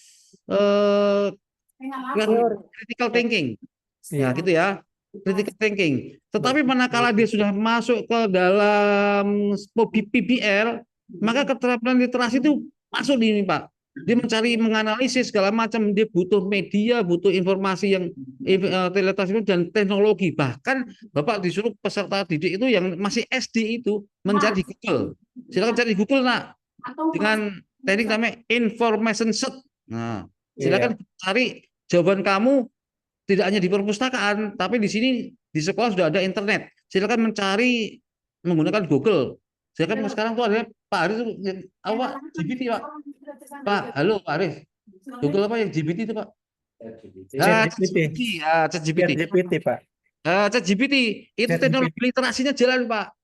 critical thinking. Ya, gitu ya. Critical thinking. Tetapi manakala dia sudah masuk ke dalam PBL, maka keterampilan literasi itu masuk di ini, Pak. Dia mencari, menganalisis segala macam, dia butuh media, butuh informasi yang literasi dan teknologi. Bahkan Bapak disuruh peserta didik itu yang masih SD itu mencari Google. Silakan cari Google, Nak. Dengan teknik namanya information search. Nah, silakan cari jawaban kamu tidak hanya di perpustakaan, tapi di sini di sekolah sudah ada internet. Silakan mencari menggunakan Google. Silakan sekarang tuh ada Pak Aris apa GPT, Pak. Pak, halo Pak Aris. Google apa yang GPT itu, Pak? ChatGPT. ChatGPT, Pak. ChatGPT itu teknologi literasinya jalan, Pak.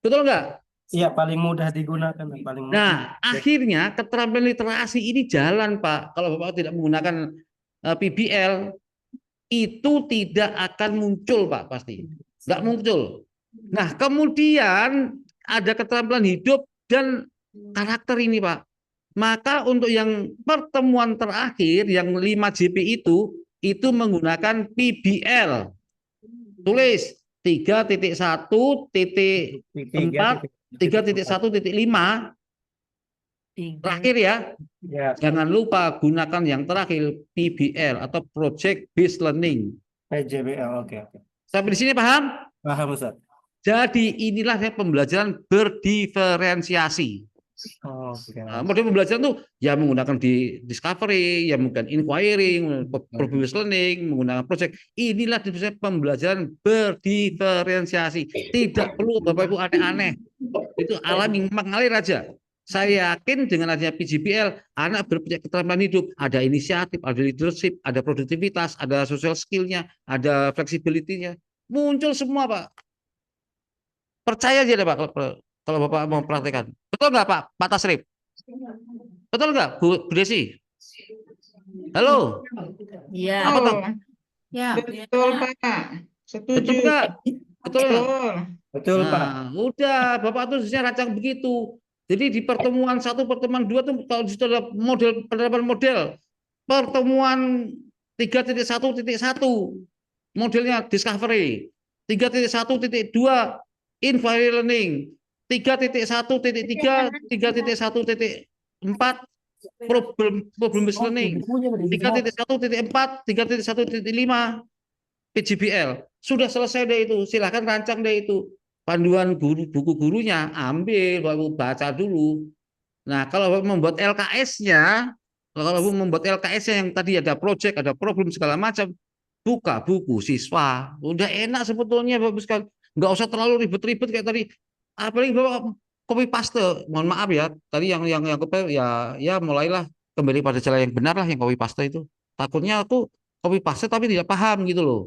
Betul nggak? Iya, paling mudah digunakan, paling mudah. Nah, akhirnya keterampilan literasi ini jalan, Pak. Kalau Bapak tidak menggunakan PBL, itu tidak akan muncul, Pak, pasti. Nggak muncul. Nah, kemudian ada keterampilan hidup dan karakter ini, Pak. Maka untuk yang pertemuan terakhir, yang 5JP itu menggunakan PBL. Tulis 3.1.4, 3.1.5. Terakhir ya. Jangan lupa gunakan yang terakhir PBL atau Project Based Learning. PJBL, oke. Sampai di sini paham? Paham, Ustaz. Jadi inilah pembelajaran berdiferensiasi. Model pembelajaran tuh ya menggunakan di discovery, ya menggunakan inquiring, problem based learning, menggunakan project. Inilah pembelajaran berdiferensiasi. Tidak perlu Bapak Ibu aneh-aneh. Itu alami, mengalir aja. Saya yakin dengan adanya PJBL, anak berpunya keterampilan hidup, ada inisiatif, ada leadership, ada produktivitas, ada social skill-nya, ada flexibility-nya. Muncul semua, Pak. Percaya aja deh, Pak, kalau Bapak mau praktekkan. Betul nggak, Pak Tasrif? Betul nggak, Bu Desi? Halo? Iya. Apa tuh? Ya. Betul, Pak. Setuju. Betul nggak? Betul nggak? Betul, Pak. Nah, udah, Bapak tuh harusnya rancang begitu. Jadi di pertemuan 1, pertemuan 2 tuh kalau di situ ada model, penerapan model. Pertemuan 3.1.1 modelnya discovery. 3.1.2 inquiry learning. 3.1.3, 3.1.4 problem based learning. 3.1.4, 3.1.5 PJBL. Sudah selesai deh itu. Silahkan rancang deh itu. Panduan guru, buku gurunya ambil, baru baca dulu. Nah, kalau membuat LKS-nya, yang tadi ada project, ada problem segala macam, buka buku siswa. Udah enak sebetulnya Bapak Ibu sekalian. Nggak usah terlalu ribet-ribet kayak tadi. Apalagi Bapak copy paste. Mohon maaf ya. Tadi yang ya mulailah kembali pada jalan yang benar lah yang copy paste itu. Takutnya aku copy paste tapi tidak paham gitu loh.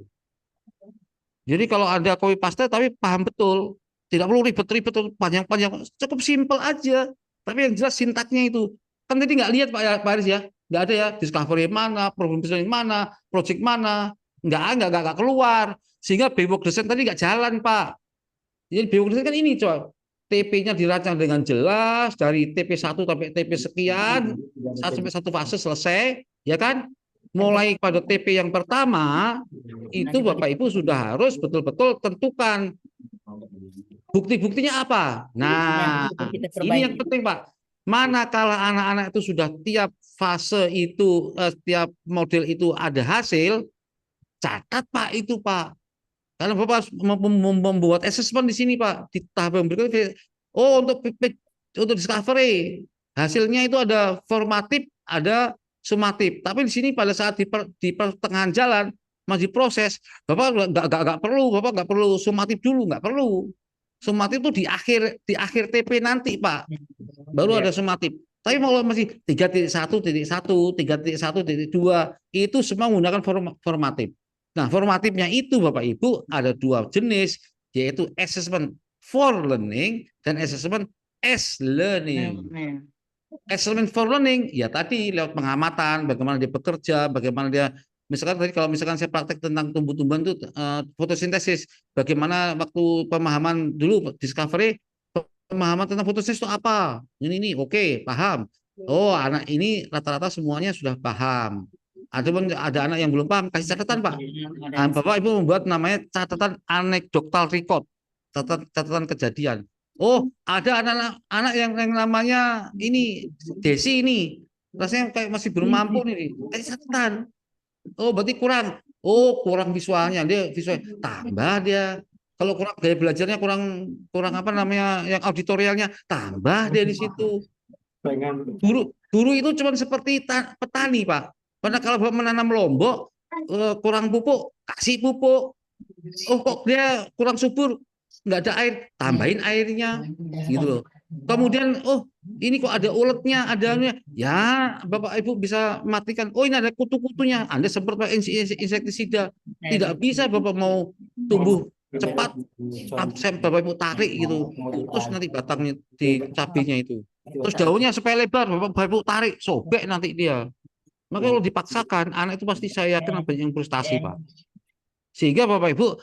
Jadi kalau ada copy paste tapi paham betul, tidak perlu ribet-ribet panjang-panjang, cukup simpel aja. Tapi yang jelas sintaknya itu kan tadi nggak lihat Pak Aris ya, nggak ada ya discovery mana, problem positioning mana, project mana, nggak keluar. Sehingga backward design tadi nggak jalan Pak. Jadi backward design kan ini coba. TP-nya dirancang dengan jelas dari TP1 sampai TP sekian, sampai satu fase selesai, ya kan? Mulai pada TP yang pertama itu Bapak Ibu sudah harus betul-betul tentukan bukti-buktinya apa. Nah, ini yang penting Pak. Manakala anak-anak itu sudah tiap fase itu, tiap model itu ada hasil, catat Pak itu Pak. Karena Bapak membuat assessment di sini Pak, di tahap yang berikutnya. Oh, untuk discovery hasilnya itu ada formatif, ada sumatif. Tapi di sini pada saat di pertengahan jalan masih proses, Bapak nggak perlu sumatif dulu, nggak perlu. Sumatif itu di akhir TP nanti Pak, baru ada sumatif. Tapi kalau masih 3.1.1, 3.1.2 itu semua menggunakan formatif. Nah, formatifnya itu Bapak Ibu ada dua jenis, yaitu assessment for learning dan assessment as learning. Assessment for learning ya tadi lewat pengamatan, bagaimana dia bekerja, bagaimana dia misalkan tadi kalau misalkan saya praktek tentang tumbuh-tumbuhan itu fotosintesis, bagaimana waktu pemahaman dulu discovery, pemahaman tentang fotosintesis itu apa? Ini oke, paham. Oh, anak ini rata-rata semuanya sudah paham. Ada anak yang belum paham, kasih catatan Pak. Bapak Ibu membuat namanya catatan anekdotal record, catatan kejadian. Oh, ada anak-anak yang namanya ini Desi ini, rasanya kayak masih belum mampu nih, kasih catatan. Oh, berarti kurang. Oh, kurang visualnya, dia visual tambah dia. Kalau kurang gaya belajarnya kurang apa namanya yang auditorialnya, tambah dia di situ. Guru itu cuma seperti petani Pak. Karena kalau menanam lombok kurang pupuk, kasih pupuk. Oh kok dia kurang subur, nggak ada air, tambahin airnya, gitu loh. Kemudian oh ini kok ada uletnya, adanya, ya Bapak Ibu bisa matikan. Oh ini ada kutu-kutunya, Anda seperti insektisida, tidak bisa Bapak mau tumbuh cepat, Bapak Ibu tarik gitu, terus nanti batangnya di cabenya itu. Terus daunnya supaya lebar, Bapak Ibu tarik, sobek nanti dia. Maka kalau dipaksakan, anak itu pasti saya yakin banyak yang frustasi, Pak. Sehingga Bapak Ibu,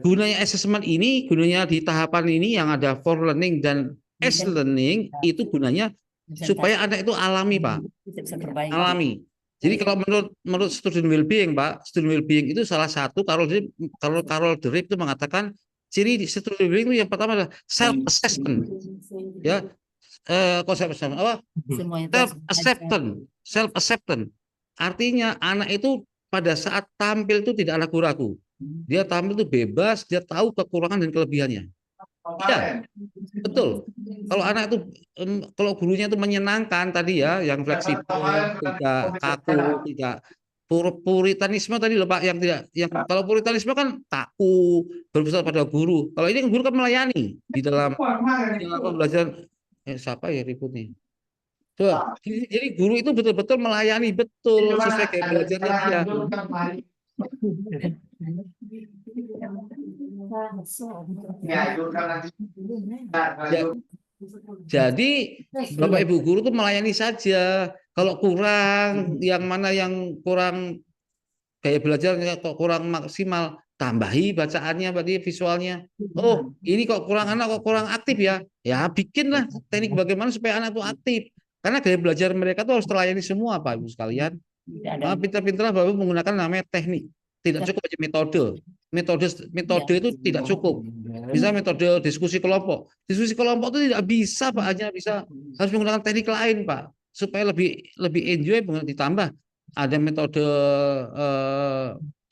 gunanya assessment ini, gunanya di tahapan ini yang ada for learning dan as learning, itu gunanya supaya anak itu alami, Pak. Alami. Jadi kalau menurut student well-being, Pak, student well-being itu salah satu, Carol Dweck itu mengatakan, ciri student well-being itu yang pertama adalah self-assessment. Ya, konsep apa? Self-acceptance. Artinya anak itu pada saat tampil itu tidak ragu-ragu. Dia tampil itu bebas, dia tahu kekurangan dan kelebihannya. Iya, betul. Kalau anak itu, kalau gurunya itu menyenangkan tadi ya, yang fleksibel, tidak kaku, tidak puritanisme tadi loh Pak, yang kalau puritanisme kan kaku, berpusat pada guru. Kalau ini guru kan melayani di dalam pembelajaran. Siapa ya ribut nih? Coba, jadi guru itu betul-betul melayani betul sesuai kayak belajarnya dia. Jadi Bapak Ibu guru tuh melayani saja. Kalau kurang, yang mana yang kurang kayak belajarnya kok kurang maksimal, tambahi bacaannya, berarti visualnya. Oh, ini kok kurang anak, kok kurang aktif ya. Ya bikinlah teknik bagaimana supaya anak itu aktif. Karena gaya belajar mereka tuh harus terlayani semua, Pak Ibu sekalian. Nah, pintar-pintarlah Bapak Ibu menggunakan namanya teknik. Tidak cukup aja metode. Metode itu tidak cukup. Bisa metode diskusi kelompok. Diskusi kelompok itu tidak bisa Pak, hanya bisa harus menggunakan teknik lain Pak, supaya lebih enjoy. Ditambah ada metode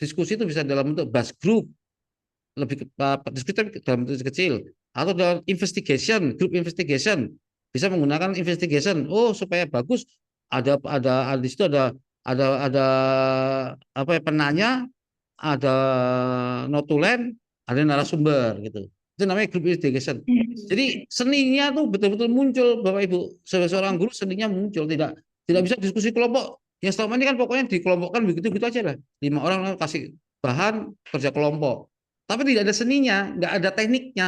diskusi itu bisa dalam bentuk bus group, lebih diskusi dalam bentuk kecil, atau dalam investigation, group investigation, bisa menggunakan investigation. Oh supaya bagus, ada di situ ada ada apa ya, penanya, ada notulen, ada narasumber gitu. Itu namanya group investigation. Jadi seninya tuh betul-betul muncul, Bapak Ibu. Sebagai seorang guru seninya muncul, tidak bisa diskusi kelompok. Yang selama ini kan pokoknya dikelompokkan begitu-begitu aja lah. 5 orang kasih bahan kerja kelompok. Tapi tidak ada seninya, nggak ada tekniknya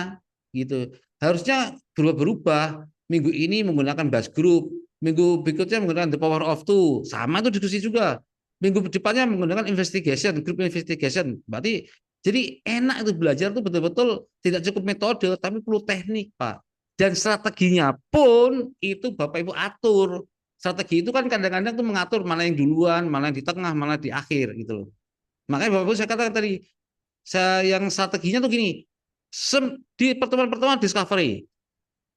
gitu. Harusnya berubah-berubah. Minggu ini menggunakan bus group, minggu berikutnya menggunakan the power of two, sama itu diskusi juga. Minggu depannya menggunakan investigation, group investigation. Berarti jadi enak itu belajar itu betul-betul tidak cukup metode, tapi perlu teknik, Pak. Dan strateginya pun itu Bapak Ibu atur. Strategi itu kan kadang-kadang tuh mengatur mana yang duluan, mana yang di tengah, mana di akhir gitu loh. Makanya Bapak Ibu saya katakan tadi, yang strateginya tuh gini, di pertemuan-pertemuan discovery,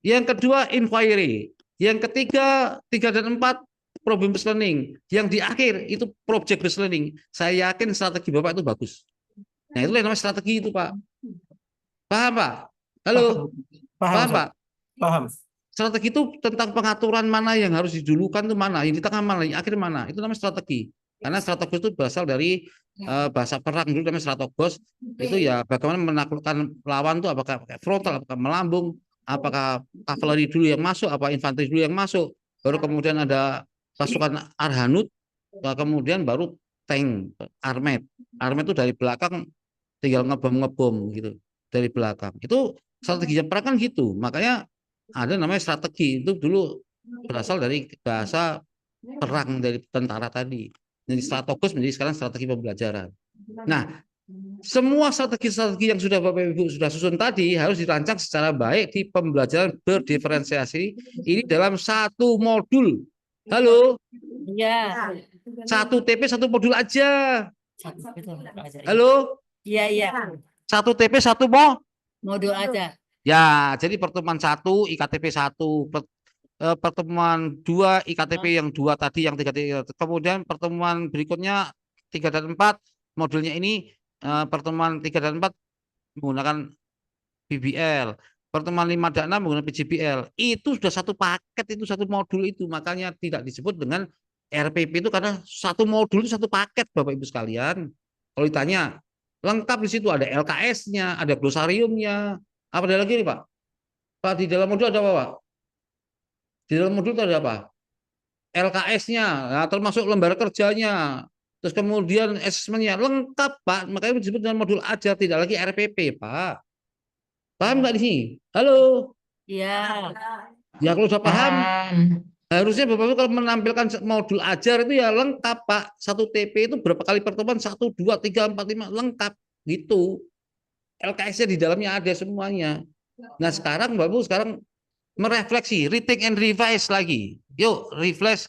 yang kedua inquiry, yang ketiga 3 dan 4 problem based learning, yang di akhir itu project based learning. Saya yakin strategi Bapak itu bagus. Nah, itu namanya strategi itu, Pak. Paham, Pak? Halo? Paham, Pak? Paham. Strategi itu tentang pengaturan mana yang harus didulukan itu mana, yang di tengah mana, yang akhir mana. Itu namanya strategi. Karena strategi itu berasal dari bahasa perang dulu namanya stratogos. Itu ya bagaimana menaklukkan lawan itu, apakah frontal, apakah melambung, apakah kavaleri dulu yang masuk, apa infanteri dulu yang masuk. Baru kemudian ada pasukan Arhanut, kemudian baru tank, armet. Armet itu dari belakang tinggal ngebom gitu dari belakang. Itu strategi perang kan gitu. Makanya ada namanya strategi, itu dulu berasal dari bahasa perang dari tentara tadi. Jadi stratogos menjadi sekarang strategi pembelajaran. Nah, semua strategi-strategi yang sudah Bapak Ibu sudah susun tadi harus dirancang secara baik di pembelajaran berdiferensiasi ini dalam satu modul. Halo? Iya. 1 TP 1 modul aja. Halo? Iya, iya. 1 TP 1 Modul aja. ya, jadi pertemuan 1 IKTP 1, pertemuan 2 IKTP yang 2 tadi, yang 3, kemudian pertemuan berikutnya 3 dan 4 modulnya ini pertemuan 3 dan 4 menggunakan BBL, pertemuan 5 dan 6 menggunakan PJBL. Itu sudah satu paket, itu satu modul itu, makanya tidak disebut dengan RPP itu karena satu modul itu satu paket, Bapak Ibu sekalian. Kalau ditanya lengkap di situ, ada LKS-nya, ada glosariumnya. Apa ada lagi nih, Pak? Pak, di dalam modul ada apa, Pak? Di dalam modul itu ada apa? LKS-nya, nah, termasuk lembar kerjanya. Terus kemudian asesmennya lengkap, Pak. Makanya disebut dengan modul aja, tidak lagi RPP, Pak. Paham nggak di sini? Halo? Iya. Ya kalau sudah paham, harusnya Bapak Ibu kalau menampilkan modul ajar itu ya lengkap, Pak. 1 TP itu berapa kali pertemuan? 1, 2, 3, 4, 5 lengkap gitu. LKS-nya di dalamnya ada semuanya. Nah, sekarang Bapak Ibu sekarang merefleksi, retake and revise lagi. Yuk, refresh.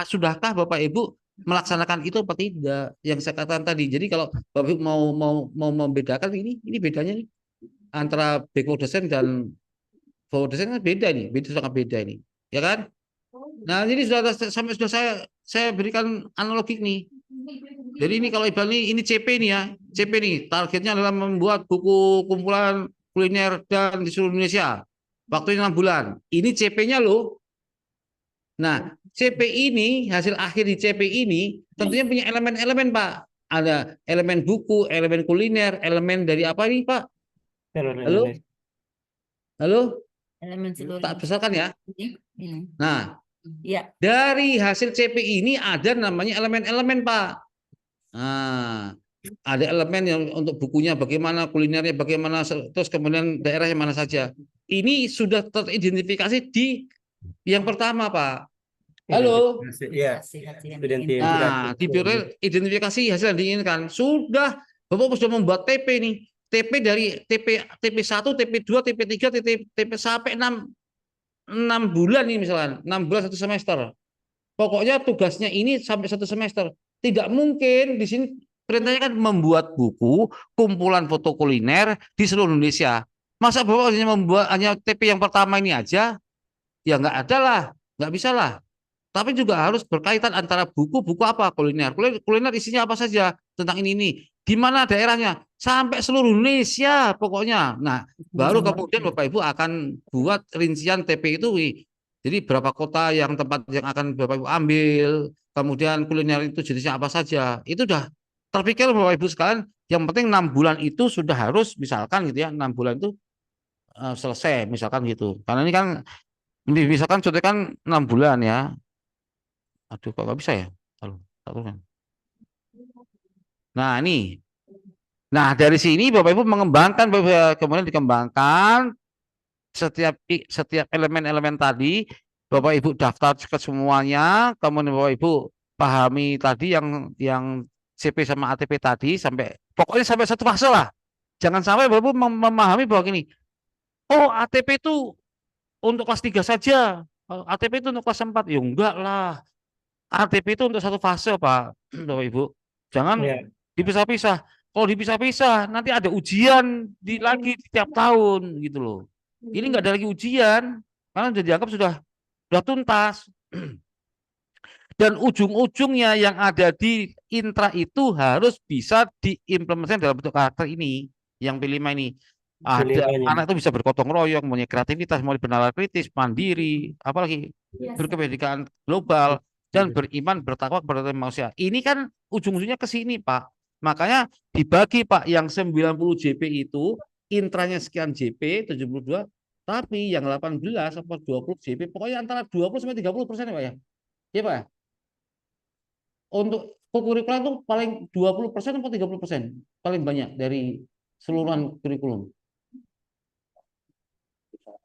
Sudahkah Bapak Ibu melaksanakan itu apa tidak? Yang saya katakan tadi. Jadi kalau Bapak Ibu mau membedakan ini bedanya nih antara backward design dan forward design kan beda nih, sangat beda ini, ya kan? Nah, jadi sudah saya berikan analogi nih. Jadi ini kalau ibaratnya ini CP nih ya, CP nih targetnya adalah membuat buku kumpulan kuliner dan di seluruh Indonesia. Waktunya 6 bulan. Ini CP-nya loh. Nah, CP ini, hasil akhir di CP ini tentunya punya elemen-elemen, Pak. Ada elemen buku, elemen kuliner, elemen dari apa nih, Pak? Halo? Halo? Elemen seluruh. Tak besarkan ya. Nah, ya. Dari hasil CP ini ada namanya elemen-elemen, Pak. Nah, ada elemen yang untuk bukunya bagaimana, kulinernya bagaimana, terus kemudian daerahnya mana saja. Ini sudah teridentifikasi di yang pertama, Pak. Halo. Ya. Nah, di identifikasi hasil yang diinginkan. Sudah, Bapak sudah membuat TP nih. TP dari TP1, TP2, TP3, TP sampai 6 bulan ini misalnya. 6 bulan 1 semester. Pokoknya tugasnya ini sampai 1 semester. Tidak mungkin di sini perintahnya kan membuat buku kumpulan foto kuliner di seluruh Indonesia. Masa Bapak hanya membuat hanya TP yang pertama ini aja? Ya nggak ada lah, nggak bisa lah. Tapi juga harus berkaitan antara buku apa kuliner. Kuliner isinya apa saja tentang ini. Di mana daerahnya? Sampai seluruh Indonesia pokoknya. Nah, baru kemudian Bapak Ibu akan buat rincian TP itu Jadi berapa kota yang tempat yang akan Bapak Ibu ambil, kemudian kuliner itu jenisnya apa saja, itu udah terpikir Bapak Ibu sekalian. Yang penting 6 bulan itu sudah harus misalkan gitu ya, 6 bulan itu selesai misalkan gitu. Karena ini kan misalkan contohnya kan 6 bulan ya. Aduh kok nggak bisa ya? Taruh kan. Nah ini. Nah dari sini Bapak Ibu mengembangkan, kemudian dikembangkan setiap elemen-elemen tadi, Bapak Ibu daftar ke semuanya, kemudian Bapak Ibu pahami tadi yang CP sama ATP tadi sampai pokoknya sampai satu fase lah. Jangan sampai Bapak Ibu memahami bahwa gini, oh ATP itu untuk kelas 3 saja, ATP itu untuk kelas 4. Ya enggak lah. ATP itu untuk satu fase, Pak, Bapak Ibu. Jangan Ya. dipisah-pisah. Kalau dipisah-pisah, nanti ada ujian lagi tiap tahun gitu loh. Ini nggak ada lagi ujian, karena sudah dianggap sudah tuntas. Dan ujung-ujungnya yang ada di intra itu harus bisa diimplementasikan dalam bentuk karakter ini, yang P5 ini. Ada anak itu bisa bergotong royong, punya kreativitas, mulai bernalar kritis, mandiri, apalagi berkepentingan global, dan beriman, bertakwa kepada manusia. Ini kan ujung-ujungnya ke sini, Pak. Makanya dibagi, Pak, yang 90 JP itu, intranya sekian JP, 72, tapi yang 18 atau 20 JP, pokoknya antara 20 sampai 30% ya, Pak ya? Iya, Pak? Untuk kurikulum itu paling 20% atau 30% paling banyak dari seluruhan kurikulum.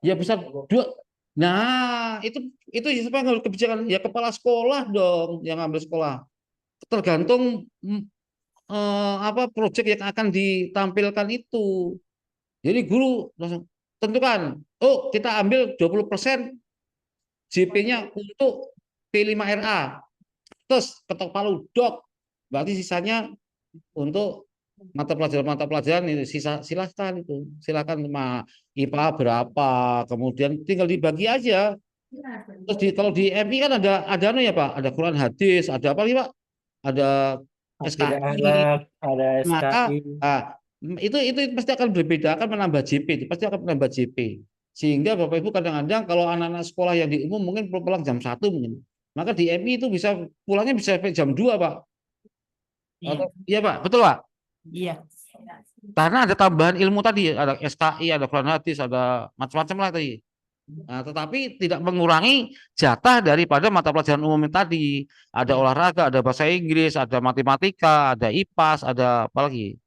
Ya bisa dua. Nah, itu siapa yang harus kebijakan? Ya kepala sekolah dong yang ambil sekolah. Tergantung apa proyek yang akan ditampilkan itu. Jadi guru langsung tentukan, oh kita ambil 20% JP-nya untuk P5RA. Terus ketok palu dok, berarti sisanya untuk mata pelajaran itu silakan IPA berapa, kemudian tinggal dibagi aja. Terus kalau di MI kan ada anu ya Pak, ada Quran hadis, ada apa nih Pak? Ada SKI, ada maka SKI. itu pasti akan berbeda, akan menambah JP, pasti akan menambah JP. Sehingga Bapak Ibu kadang-kadang kalau anak-anak sekolah yang di umum mungkin pulang jam 1 mungkin. Maka di MI itu bisa pulangnya bisa sampai jam 2, Pak. Iya, Pak. Betul, Pak? Iya. Karena ada tambahan ilmu tadi, ada SKI, ada Quran hadis, ada macam-macam lah tadi. Nah, tetapi tidak mengurangi jatah daripada mata pelajaran umum tadi. Ada olahraga, ada bahasa Inggris, ada matematika, ada IPAS, ada apa lagi?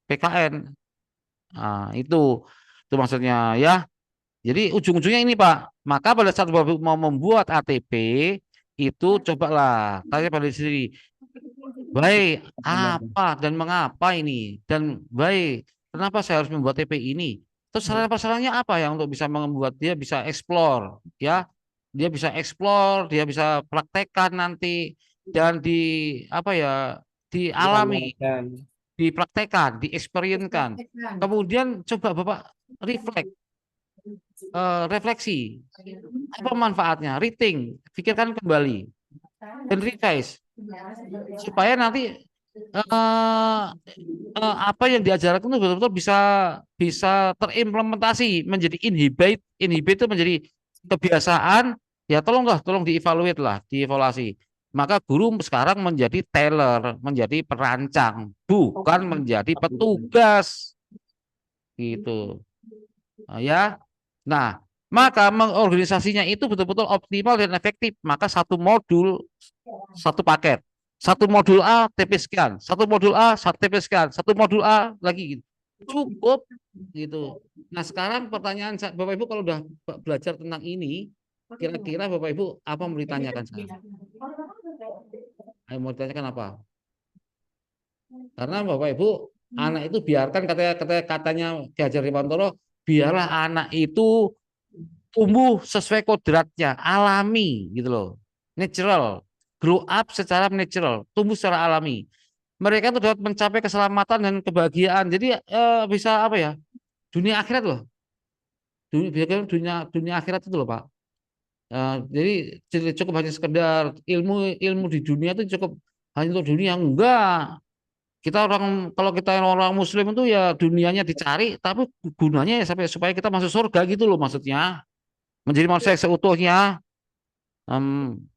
PKN. Nah, itu maksudnya ya. Jadi ujung-ujungnya ini Pak, maka pada saat Bapak mau membuat ATP itu cobalah tanya pada diri sendiri, baik apa dan mengapa ini, dan baik kenapa saya harus membuat ATP ini, terus saran-sarannya apa yang untuk bisa membuat dia bisa eksplor, ya, dia bisa eksplor, dia bisa praktekkan nanti dan dialami, dipraktekkan, dieksperienkan, kemudian coba Bapak refleksi apa manfaatnya, reading, pikirkan kembali dan revise supaya nanti apa yang diajarkan itu betul-betul bisa terimplementasi menjadi inhibit itu menjadi kebiasaan. Ya tolong dievaluate lah, dievaluasi. Maka guru sekarang menjadi teller, menjadi perancang, bukan menjadi petugas gitu ya. Nah, maka mengorganisasinya itu betul-betul optimal dan efektif. Maka satu modul, satu paket. Satu modul A, TP sekian. Satu modul A, TP sekian. Satu modul A, lagi gitu. Cukup. Gitu. Nah, sekarang pertanyaan Bapak Ibu kalau udah belajar tentang ini, kira-kira Bapak Ibu apa mau ditanyakan sekarang? Ayo mau ditanyakan apa? Karena Bapak Ibu, anak itu biarkan katanya Ki Hajar Dewantara, biarlah anak itu tumbuh sesuai kodratnya, alami gitu loh, natural, grow up secara natural, tumbuh secara alami. Mereka itu dapat mencapai keselamatan dan kebahagiaan. Jadi bisa apa ya? Dunia akhirat loh. Dunia akhirat itu loh Pak. Jadi cukup hanya sekedar ilmu di dunia itu cukup hanya untuk dunia, enggak. Kalau kita orang Muslim itu ya dunianya dicari, tapi gunanya ya supaya kita masuk surga gitu loh maksudnya. menjadi manusia yang seutuhnya.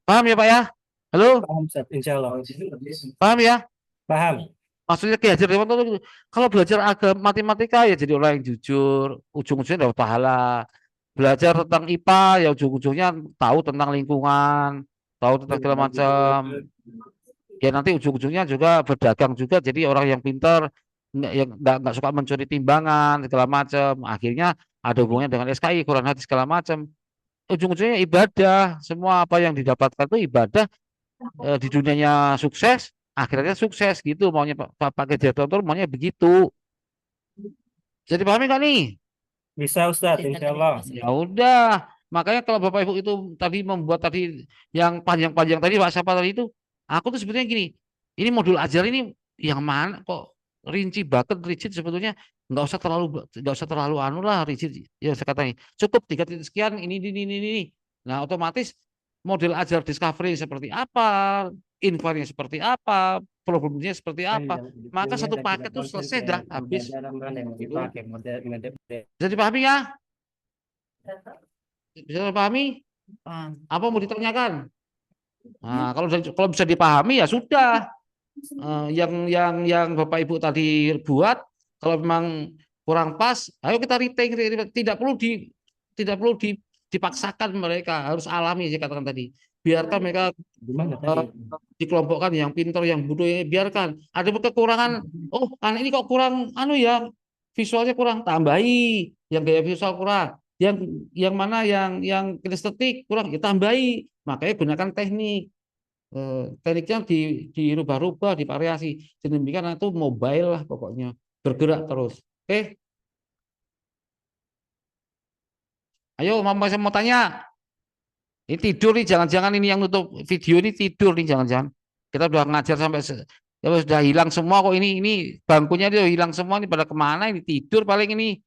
Paham ya Pak ya? Halo, Paham, Ustaz. Insya Allah. paham ya? Paham. Maksudnya Ki Hajar Dewantara itu kalau belajar agama matematika ya jadi orang yang jujur, ujung-ujungnya dapat pahala. Belajar tentang IPA ya ujung-ujungnya tahu tentang lingkungan, tahu tentang segala macam. Ya nanti ujung-ujungnya juga berdagang juga jadi orang yang pintar, nggak suka mencuri timbangan segala macam. Akhirnya ada hubungannya dengan SKI, Quran hadis segala macam. Ujung-ujungnya ibadah, semua apa yang didapatkan itu ibadah. Di dunianya sukses, akhirnya sukses gitu maunya Pak Ki Hajar maunya begitu. Jadi pahami nggak nih? Bisa, Ustaz. Insya Allah. Ya udah, makanya kalau Bapak Ibu itu tadi membuat tadi yang panjang-panjang tadi Pak siapa tadi itu, aku tuh sebetulnya gini, ini modul ajar ini yang mana kok rinci banget, rigid sebetulnya nggak usah terlalu anu lah rigid ya saya katanya cukup 3 titik sekian ini. Nah otomatis model ajar discovery seperti apa, inquiry seperti apa, problemnya seperti apa, maka satu paket itu selesai dah habis. Bisa dipahami ya? Bisa dipahami? Paham. Apa mau ditanyakan? Nah, kalau bisa dipahami ya sudah. Yang Bapak Ibu tadi buat, kalau memang kurang pas, ayo kita retake. Tidak perlu dipaksakan mereka harus alami saya katakan tadi. Biarkan mereka dikelompokkan yang pintar, yang bodoh ya biarkan. Ada kekurangan, oh anak ini kok kurang anu ya, visualnya kurang, tambahi. Yang gaya visual kurang, yang mana yang kinestetik kurang, ya tambahi. Makanya gunakan teknik. Tekniknya dirubah-rubah, divariasi. Demikian itu mobile lah pokoknya, bergerak terus. Oke. Ayo, saya mau tanya. Ini tidur nih, jangan-jangan ini yang nutup video ini tidur nih, jangan-jangan. Kita udah ngajar sampai ya sudah hilang semua kok ini bangkunya itu hilang semua ini pada kemana ini tidur paling ini.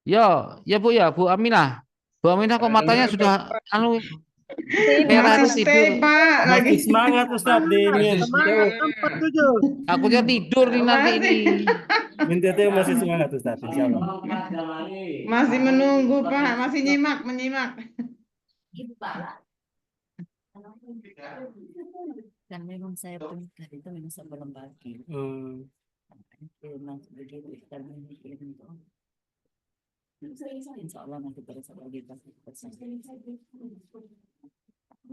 Ya Bu Aminah. Bu Aminah kok matanya sudah anu merah Masih itu stay, tidur. Pak. Lagi. Masih semangat, Ustaz. Takutnya tidur nih nanti ini. Minta masih semangat, Ustaz. Insya Allah. Masih menunggu, Pak. Masih menyimak. Kan memang saya pernikahan itu memang sebelum pagi. Memang begitu kita memikir itu. Insya Allah nanti pada saat lagi pasti bersama.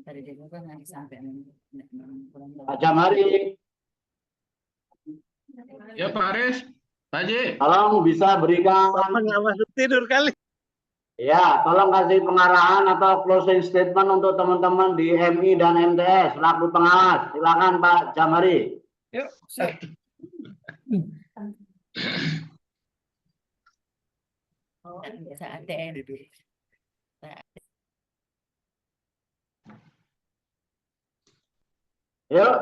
Tadi dia kan nanti sampai Pak Jamhari, Ya Pak Aris, Pak Haji. tolong bisa berikan Tidur kali. ya, tolong kasih pengarahan atau closing statement untuk teman-teman di MI dan MTS selaku pengawas. Silakan Pak Jamhari. Yuk. biasa ATM. Yuk.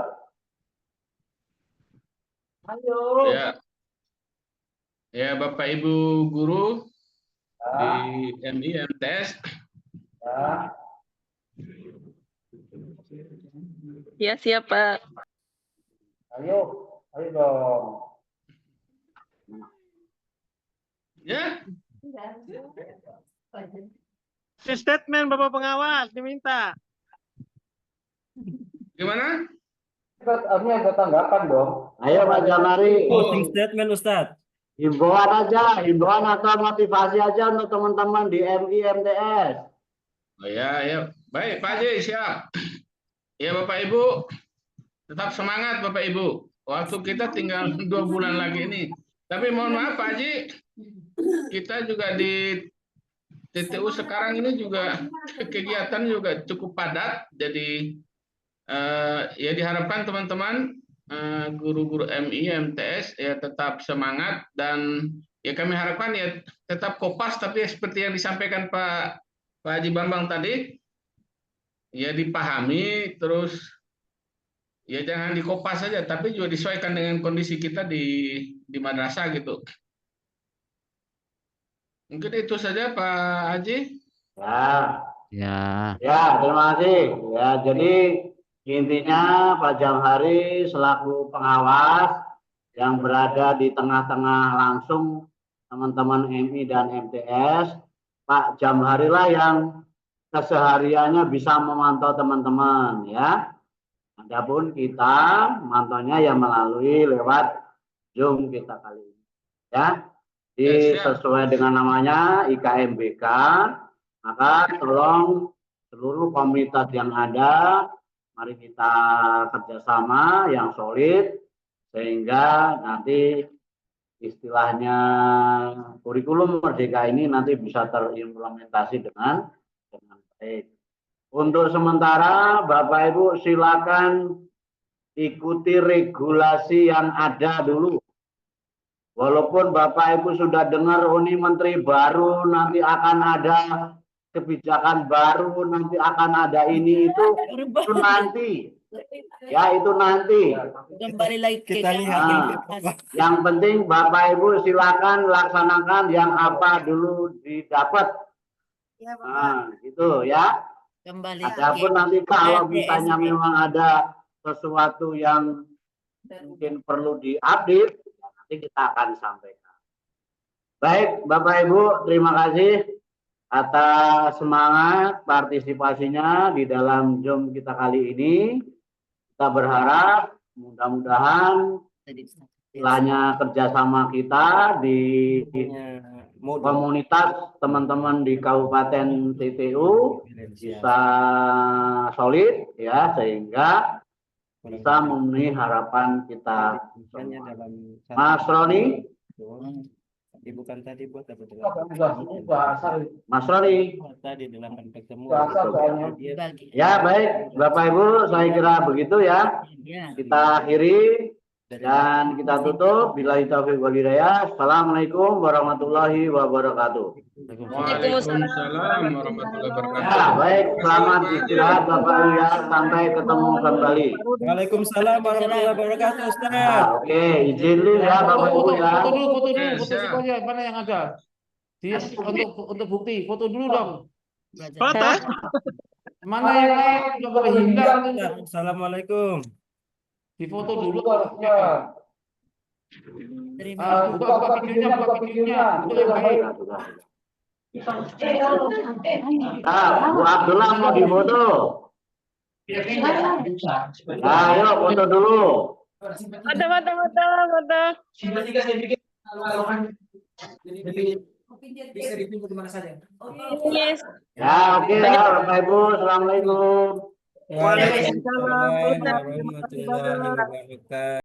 Ayo. Ya Bapak Ibu guru di MI MTS. Ya siap Pak. Ayo dong. Ya. Statement Bapak Pengawas diminta. Gimana? Ini ada tanggapan dong. Ayo Pak Jamhari. Closing statement, Ustaz. Himbauan atau motivasi aja untuk teman-teman di MI MTS. Oh ya. Baik, Pak Haji siap. Ya Bapak Ibu, tetap semangat Bapak Ibu. Waktu kita tinggal 2 bulan lagi ini. Tapi mohon maaf Pak Haji, kita juga di TTU sekarang ini juga kegiatan juga cukup padat. Jadi ya diharapkan teman-teman guru-guru MI, MTS ya tetap semangat dan ya kami harapkan ya tetap kopas tapi seperti yang disampaikan Pak Haji Bambang tadi ya dipahami terus ya jangan dikopas saja tapi juga disesuaikan dengan kondisi kita di madrasah gitu. Mungkin itu saja Pak Haji. Ya, terima kasih. Ya, jadi intinya Pak Jamhari selaku pengawas yang berada di tengah-tengah langsung teman-teman MI dan MTS, Pak Jamhari lah yang kesehariannya bisa memantau teman-teman ya. Adapun kita mantaunya ya melalui lewat Zoom kita kali ini ya. Jadi sesuai dengan namanya IKMBK, maka tolong seluruh komunitas yang ada, mari kita kerjasama yang solid sehingga nanti istilahnya kurikulum merdeka ini nanti bisa terimplementasi dengan baik. Untuk sementara Bapak Ibu silakan ikuti regulasi yang ada dulu. Walaupun Bapak Ibu sudah dengar ini menteri baru, nanti akan ada kebijakan baru, nanti akan ada ini itu nanti. Ya itu nanti. Kembali lagi Kita lihat. Yang penting Bapak Ibu silakan laksanakan yang apa dulu didapat. Nah, gitu ya. kembali Adapun nanti kalau misalnya memang ada sesuatu yang mungkin perlu diupdate, nanti kita akan sampaikan. Baik, Bapak Ibu, terima kasih atas semangat partisipasinya di dalam Zoom kita kali ini. Kita berharap mudah-mudahan istilahnya kerjasama kita di komunitas teman-teman di Kabupaten TTU bisa solid ya sehingga bisa memenuhi harapan kita semua. Mas Roni, Ibu kan tadi buat apa? Mas Roni. Tadi dalam pertemuan. Ya baik, Bapak Ibu, saya kira begitu ya. Kita akhiri dan kita tutup. Billahi taufiq wal hidayah. Assalamualaikum warahmatullahi wabarakatuh. Waalaikumsalam warahmatullahi wabarakatuh. Ya baik, selamat istirahat Bapak Ibu ya. Sampai ketemu kembali. Waalaikumsalam warahmatullahi wabarakatuh, Ustaz. Nah, oke, izin dulu ya Bapak Ibu ya. Foto dulu, foto semuanya mana yang ada. Untuk bukti, foto dulu dong. Foto. Mana yang lain udah boleh hilang. Assalamualaikum. Di foto dulu. Buka videonya. Itu yang baik. Nah, Bu Abdullah mau difoto. Nah, ayo foto dulu. Foto. Yes. Ya, oke ya Bapak Ibu, assalamualaikum. Waalaikumsalam warahmatullahi wabarakatuh.